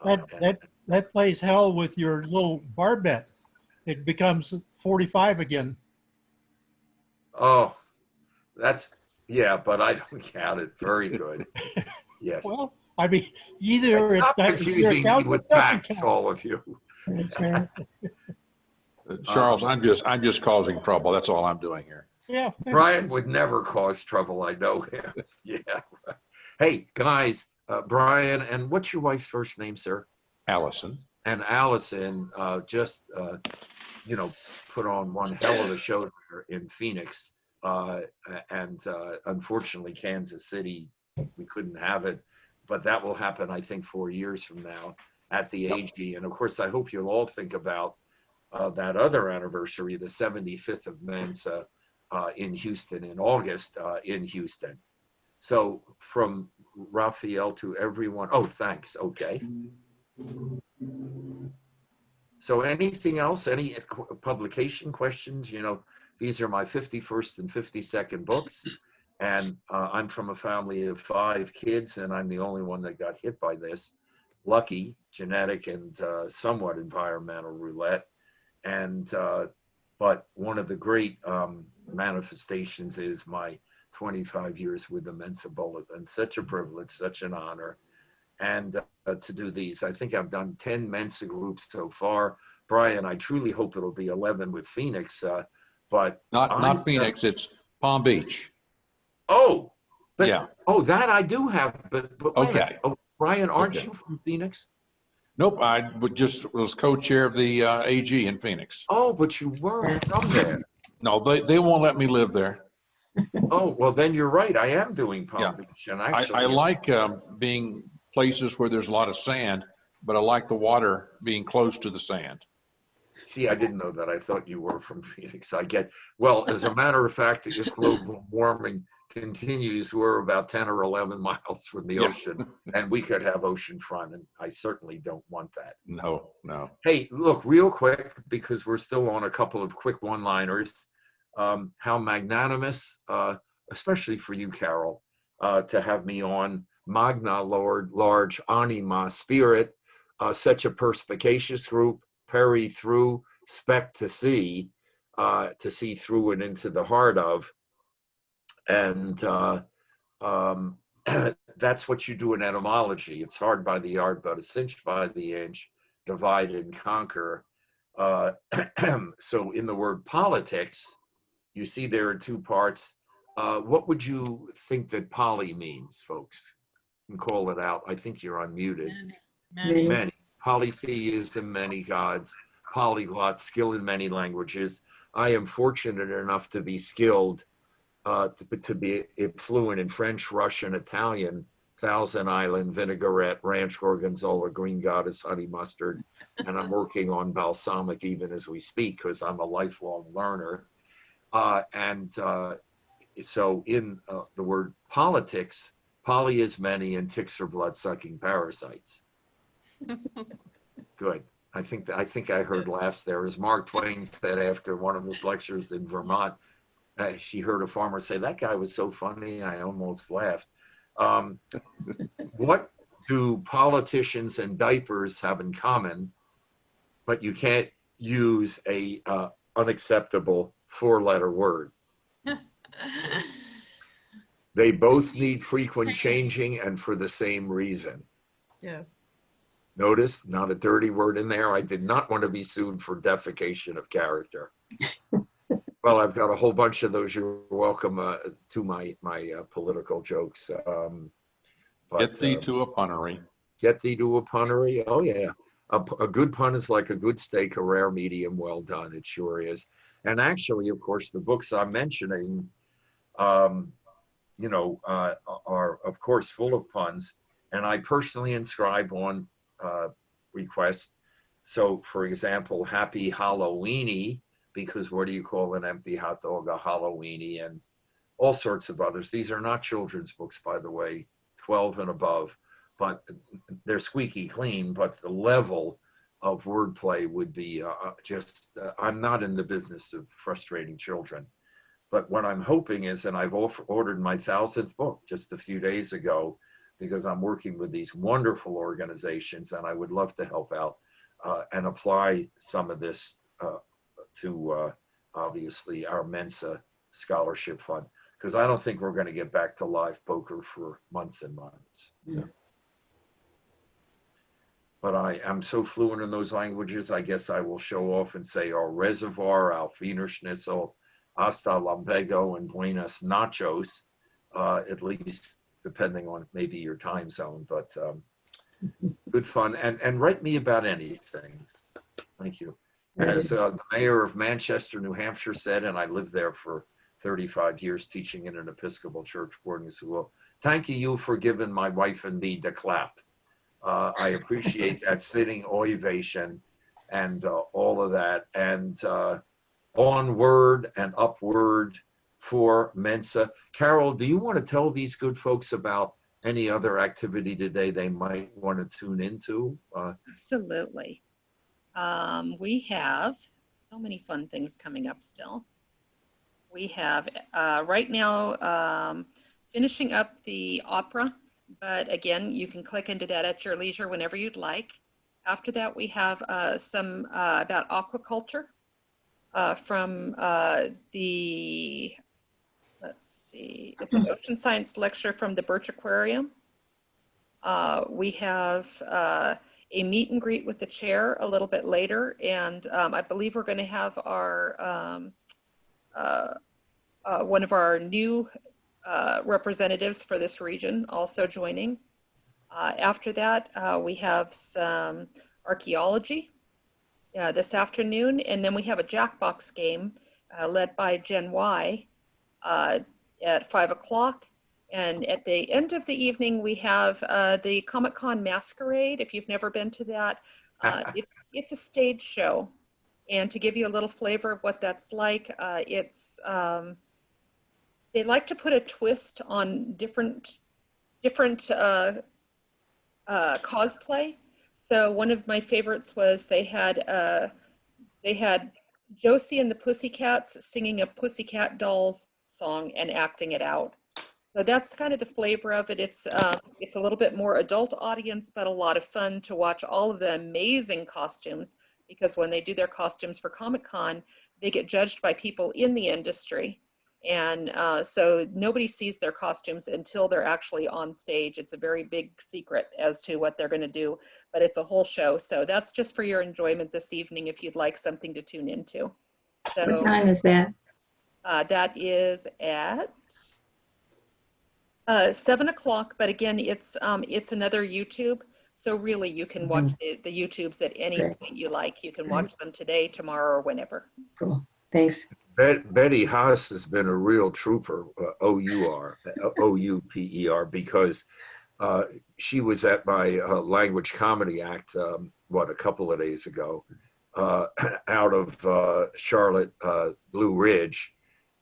Speaker 4: That plays hell with your little bar bet. It becomes 45 again.
Speaker 3: Oh, yeah, but I don't count it. Very good. Yes.
Speaker 4: Well, I mean, either
Speaker 3: Stop confusing me with facts, all of you.
Speaker 2: That's right.
Speaker 7: Charles, I'm just causing trouble. That's all I'm doing here.
Speaker 4: Yeah.
Speaker 3: Brian would never cause trouble. I know him. Yeah. Hey, guys, Brian, and what's your wife's first name, sir?
Speaker 7: Allison.
Speaker 3: And Allison just, put on one hell of a show there in Phoenix. And unfortunately, Kansas City, we couldn't have it. But that will happen, I think, 4 years from now at the AG. And of course, I hope you'll all think about that other anniversary, the 75th of Mensa in Houston in August in Houston. So from Raphael to everyone. Oh, thanks. Okay. So anything else? Any publication questions? These are my 51st and 52nd books. And I'm from a family of 5 kids, and I'm the only one that got hit by this. Lucky, genetic and somewhat environmental roulette. And but one of the great manifestations is my 25 years with the Mensa Bulletin. Such a privilege, such an honor. And to do these, I think I've done 10 Mensa groups so far. Brian, I truly hope it'll be 11 with Phoenix. But
Speaker 7: not Phoenix, it's Palm Beach.
Speaker 3: Oh, but
Speaker 7: yeah.
Speaker 3: Oh, that I do have, but
Speaker 7: okay.
Speaker 3: Oh, Brian, aren't you from Phoenix?
Speaker 7: Nope, I was co-chair of the AG in Phoenix.
Speaker 3: Oh, but you weren't from there.
Speaker 7: No, they won't let me live there.
Speaker 3: Oh, well, then you're right. I am doing
Speaker 7: Yeah.
Speaker 3: Palm Beach. And actually,
Speaker 7: I like being places where there's a lot of sand, but I like the water being close to the sand.
Speaker 3: see, I didn't know that. I thought you were from Phoenix. Well, as a matter of fact, if global warming continues, we're about 10 or 11 miles from the
Speaker 7: Yeah.
Speaker 3: ocean, and we could have ocean front, and I certainly don't want that.
Speaker 7: No, no.
Speaker 3: Hey, look, real quick, because we're still on a couple of quick one-liners. How magnanimous, especially for you, Carol, to have me on. Magna, Lord, large, anima, spirit, such a perspicacious group, peri through, spec to see through and into the heart of. And that's what you do in etymology. It's hard by the yard, but it's cinched by the inch, divide and conquer. So in the word politics, you see there are two parts. What would you think that poly means, folks? You can call it out. I think you're unmuted. Many. Polytheism, many gods, polyglot, skill in many languages. I am fortunate enough to be skilled, to be fluent in French, Russian, Italian, Thousand Island, vinaigrette, ranch gorgonzola, green goddess, honey mustard, and I'm working on balsamic even as we speak because I'm a lifelong learner. So in the word politics, poly is many and ticks are blood-sucking parasites. Good. I think I heard laughs there. As Mark Twain said after one of his lectures in Vermont, she heard a farmer say, "That guy was so funny, I almost laughed." What do politicians and diapers have in common, but you can't use a unacceptable four-letter word? They both need frequent changing and for the same reason.
Speaker 8: Yes.
Speaker 3: Notice, not a dirty word in there. I did not want to be sued for defecation of character. Well, I've got a whole bunch of those. You're welcome to my political jokes.
Speaker 7: Get thee to a punnery.
Speaker 3: Get thee to a punnery. Oh, yeah. A good pun is like a good steak, a rare medium well done. It sure is. And actually, of course, the books I'm mentioning, are, of course, full of puns. And I personally inscribe on request. So, for example, Happy Halloweeny, because what do you call an empty hot dog? A Halloweeny, and all sorts of others. These are not children's books, by the way, 12 and above, but they're squeaky clean, but the level of wordplay would be I'm not in the business of frustrating children. But what I'm hoping is, and I've ordered my 1,000th book just a few days ago, because I'm working with these wonderful organizations, and I would love to help out and apply some of this to obviously our Mensa Scholarship Fund, because I don't think we're going to get back to live poker for months and months.
Speaker 2: Yeah.
Speaker 3: But I am so fluent in those languages, I guess I will show off and say our reservoir, our Wiener Schnitzel, hasta lumpego, and buenas nachos, at least depending on maybe your time zone, but good fun. And write me about anything. Thank you. As the mayor of Manchester, New Hampshire said, and I lived there for 35 years teaching in an Episcopal church boarding school, thank you for giving my wife and me the clap. I appreciate that sitting ovation and all of that. And onward and upward for Mensa. Carol, do you want to tell these good folks about any other activity today they might want to tune into?
Speaker 1: Absolutely. We have so many fun things coming up still. We have right now finishing up the opera, but again, you can click into that at your leisure whenever you'd like. After that, we have some about aquaculture from let's see, it's an ocean science lecture from the Birch Aquarium. We have a meet and greet with the chair a little bit later, and I believe we're going to have our one of our new representatives for this region also joining. After that, we have some archaeology this afternoon, and then we have a Jackbox game led by Gen Y at 5 o'clock. And at the end of the evening, we have the Comic-Con Masquerade. If you've never been to that, it's a stage show. And to give you a little flavor of what that's like, they like to put a twist on different cosplay. So one of my favorites was they had Josie and the Pussycats singing a Pussycat Dolls song and acting it out. So that's kind of the flavor of it. It's a little bit more adult audience, but a lot of fun to watch all of the amazing costumes, because when they do their costumes for Comic-Con, they get judged by people in the industry. And so nobody sees their costumes until they're actually on stage. It's a very big secret as to what they're going to do, but it's a whole show. So that's just for your enjoyment this evening if you'd like something to tune into. So,
Speaker 8: what time is that?
Speaker 1: That is at 7 o'clock, but again, it's another YouTube. So really you can watch the YouTubes at any point you like. You can watch them today, tomorrow, or whenever.
Speaker 8: Cool. Thanks.
Speaker 3: Betty Haas has been a real trooper, O-U-P-E-R, because she was at my language comedy act, a couple of days ago, out of Charlotte, Blue Ridge.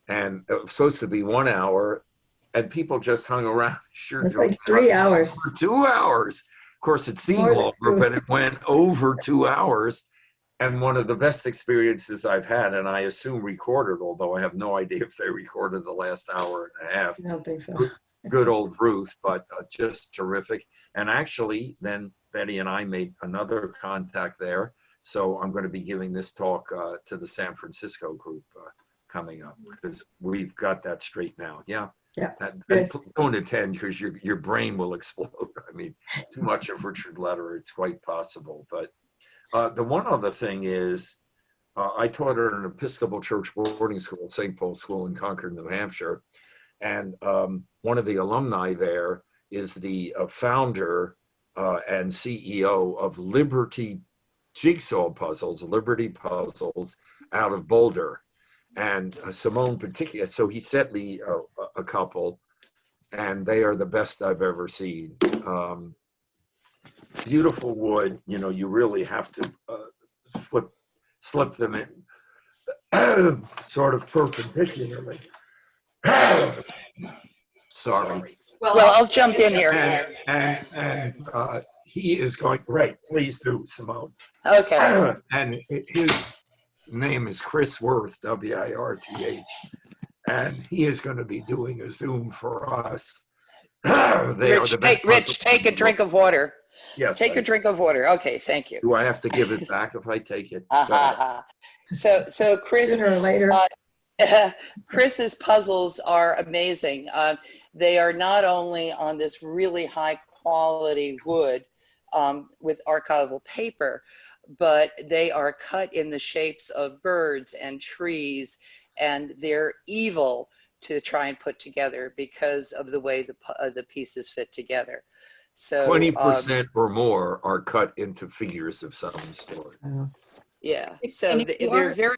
Speaker 3: And it was supposed to be 1 hour, and people just hung around. Sure,
Speaker 8: it's like 3 hours.
Speaker 3: For 2 hours. Of course, it seemed longer, but it went over 2 hours. And one of the best experiences I've had, and I assume recorded, although I have no idea if they recorded the last hour and a half.
Speaker 8: I don't think so.
Speaker 3: Good old Ruth, but just terrific. And actually, then Betty and I made another contact there. So I'm going to be giving this talk to the San Francisco group coming up, because we've got that straight now. Yeah.
Speaker 8: Yeah.
Speaker 3: And don't attend, because your brain will explode. I mean, too much of Richard Lederer, it's quite possible. But the one other thing is, I taught at an Episcopal Church boarding school, St. Paul's School in Concord, New Hampshire. And one of the alumni there is the founder and CEO of Liberty Jigsaw Puzzles, Liberty Puzzles, out of Boulder. And Simone particular, so he sent me a couple, and they are the best I've ever seen. Beautiful wood, you really have to slip them in sort of perpendicularly. Sorry.
Speaker 9: Well, I'll jump in here.
Speaker 3: And he is going, great, please do, Simone.
Speaker 9: Okay.
Speaker 3: And his name is Chris Wirth, W-I-R-T-H, and he is going to be doing a Zoom for us.
Speaker 9: Rich, take a drink of water.
Speaker 3: Yes.
Speaker 9: Take a drink of water. Okay, thank you.
Speaker 3: Do I have to give it back if I take it?
Speaker 9: So Chris,
Speaker 8: Sooner or later.
Speaker 9: Chris's puzzles are amazing. They are not only on this really high quality wood with archival paper, but they are cut in the shapes of birds and trees, and they're evil to try and put together because of the way the pieces fit together. So
Speaker 3: 20% or more are cut into figures of some sort.
Speaker 9: Yeah, so they're very.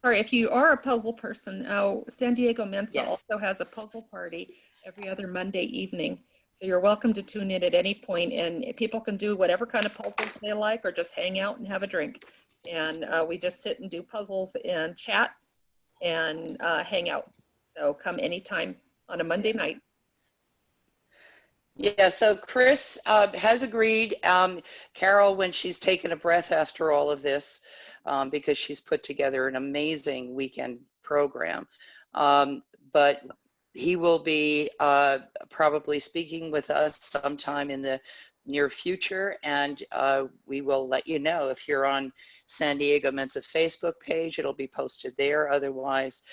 Speaker 1: Sorry, if you are a puzzle person, San Diego Mensa
Speaker 9: Yes.
Speaker 1: also has a puzzle party every other Monday evening. So you're welcome to tune in at any point, and people can do whatever kind of puzzles they like, or just hang out and have a drink. And we just sit and do puzzles and chat and hang out. So come anytime on a Monday night.
Speaker 9: Yeah, so Chris has agreed. Carol, when she's taken a breath after all of this, because she's put together an amazing weekend program. But he will be probably speaking with us sometime in the near future, and we will let you know. If you're on San Diego Mensa Facebook page, it'll be posted there. Otherwise,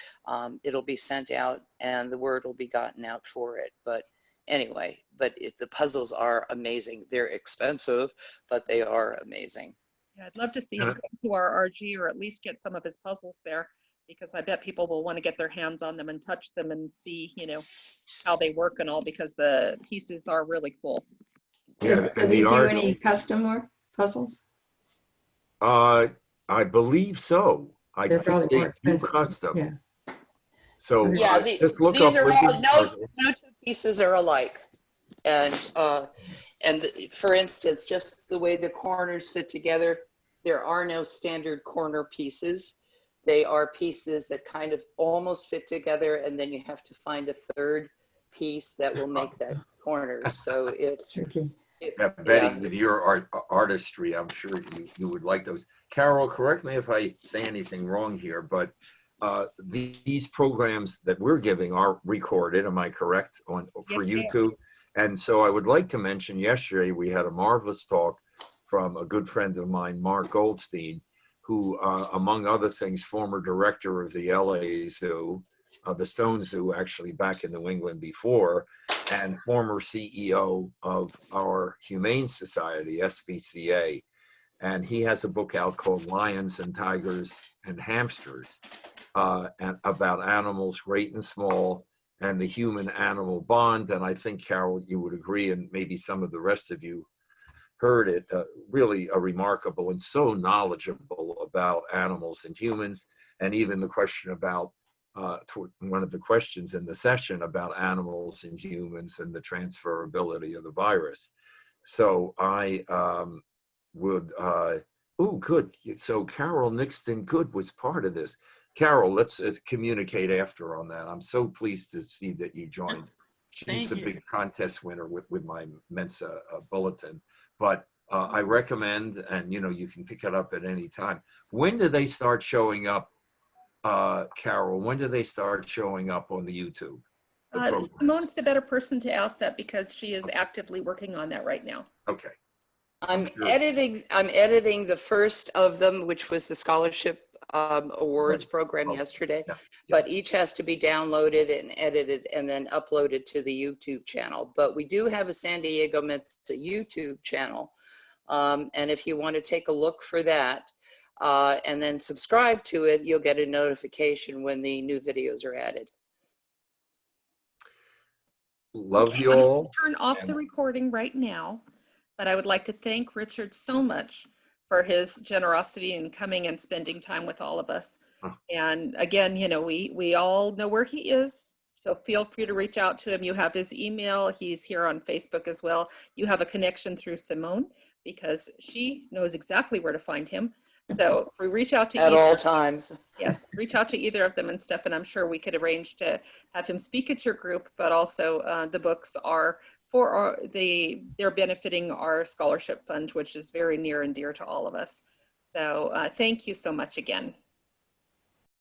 Speaker 9: it'll be sent out and the word will be gotten out for it. But anyway, the puzzles are amazing. They're expensive, but they are amazing.
Speaker 1: Yeah, I'd love to see him come to our RG, or at least get some of his puzzles there, because I bet people will want to get their hands on them and touch them and see, how they work and all, because the pieces are really cool.
Speaker 3: Yeah,
Speaker 8: Does he do any custom or puzzles?
Speaker 3: I believe so. I
Speaker 8: They're
Speaker 3: think
Speaker 8: probably
Speaker 3: they
Speaker 8: more
Speaker 3: do
Speaker 8: expensive.
Speaker 3: custom.
Speaker 8: Yeah.
Speaker 3: So
Speaker 9: Yeah,
Speaker 3: just look
Speaker 9: these
Speaker 3: up
Speaker 9: are
Speaker 3: Living
Speaker 9: all, no two pieces are alike. And for instance, just the way the corners fit together, there are no standard corner pieces. They are pieces that kind of almost fit together, and then you have to find a third piece that will make that corner. So it's,
Speaker 8: Tricky.
Speaker 3: Yeah, Betty, with your artistry, I'm sure you would like those. Carol, correct me if I say anything wrong here, but these programs that we're giving are recorded, am I correct, for
Speaker 1: Yes, they are.
Speaker 3: YouTube? And so I would like to mention, yesterday we had a marvelous talk from a good friend of mine, Mark Goldstein, who, among other things, former director of the LA Zoo, the Stone Zoo, actually back in New England before, and former CEO of our Humane Society, SPCA. And he has a book out called Lions and Tigers and Hamsters, and about animals, great and small, and the human-animal bond. And I think, Carol, you would agree, and maybe some of the rest of you heard it, really a remarkable and so knowledgeable about animals and humans, and even the question about one of the questions in the session about animals and humans and the transferability of the virus. So I would, oh, good. So Carol Nixon Good was part of this. Carol, let's communicate after on that. I'm so pleased to see that you joined. She's a big contest winner with my Mensa Bulletin. But I recommend, and you can pick it up at any time. When do they start showing up, Carol? When do they start showing up on the YouTube?
Speaker 1: Simone's the better person to ask that because she is actively working on that right now.
Speaker 3: Okay.
Speaker 9: I'm editing the first of them, which was the scholarship awards program yesterday, but each has to be downloaded and edited and then uploaded to the YouTube channel. But we do have a San Diego Mensa YouTube channel. And if you want to take a look for that and then subscribe to it, you'll get a notification when the new videos are added.
Speaker 3: Love you
Speaker 1: I'm going
Speaker 3: all.
Speaker 1: to turn off the recording right now, but I would like to thank Richard so much for his generosity in coming and spending time with all of us. And again, we all know where he is, so feel free to reach out to him. You have his email. He's here on Facebook as well. You have a connection through Simone because she knows exactly where to find him. So if we reach out to
Speaker 9: at all times.
Speaker 1: Yes, reach out to either of them and stuff, and I'm sure we could arrange to have him speak at your group, but also the books are for they're benefiting our scholarship fund, which is very near and dear to all of us. So thank you so much again.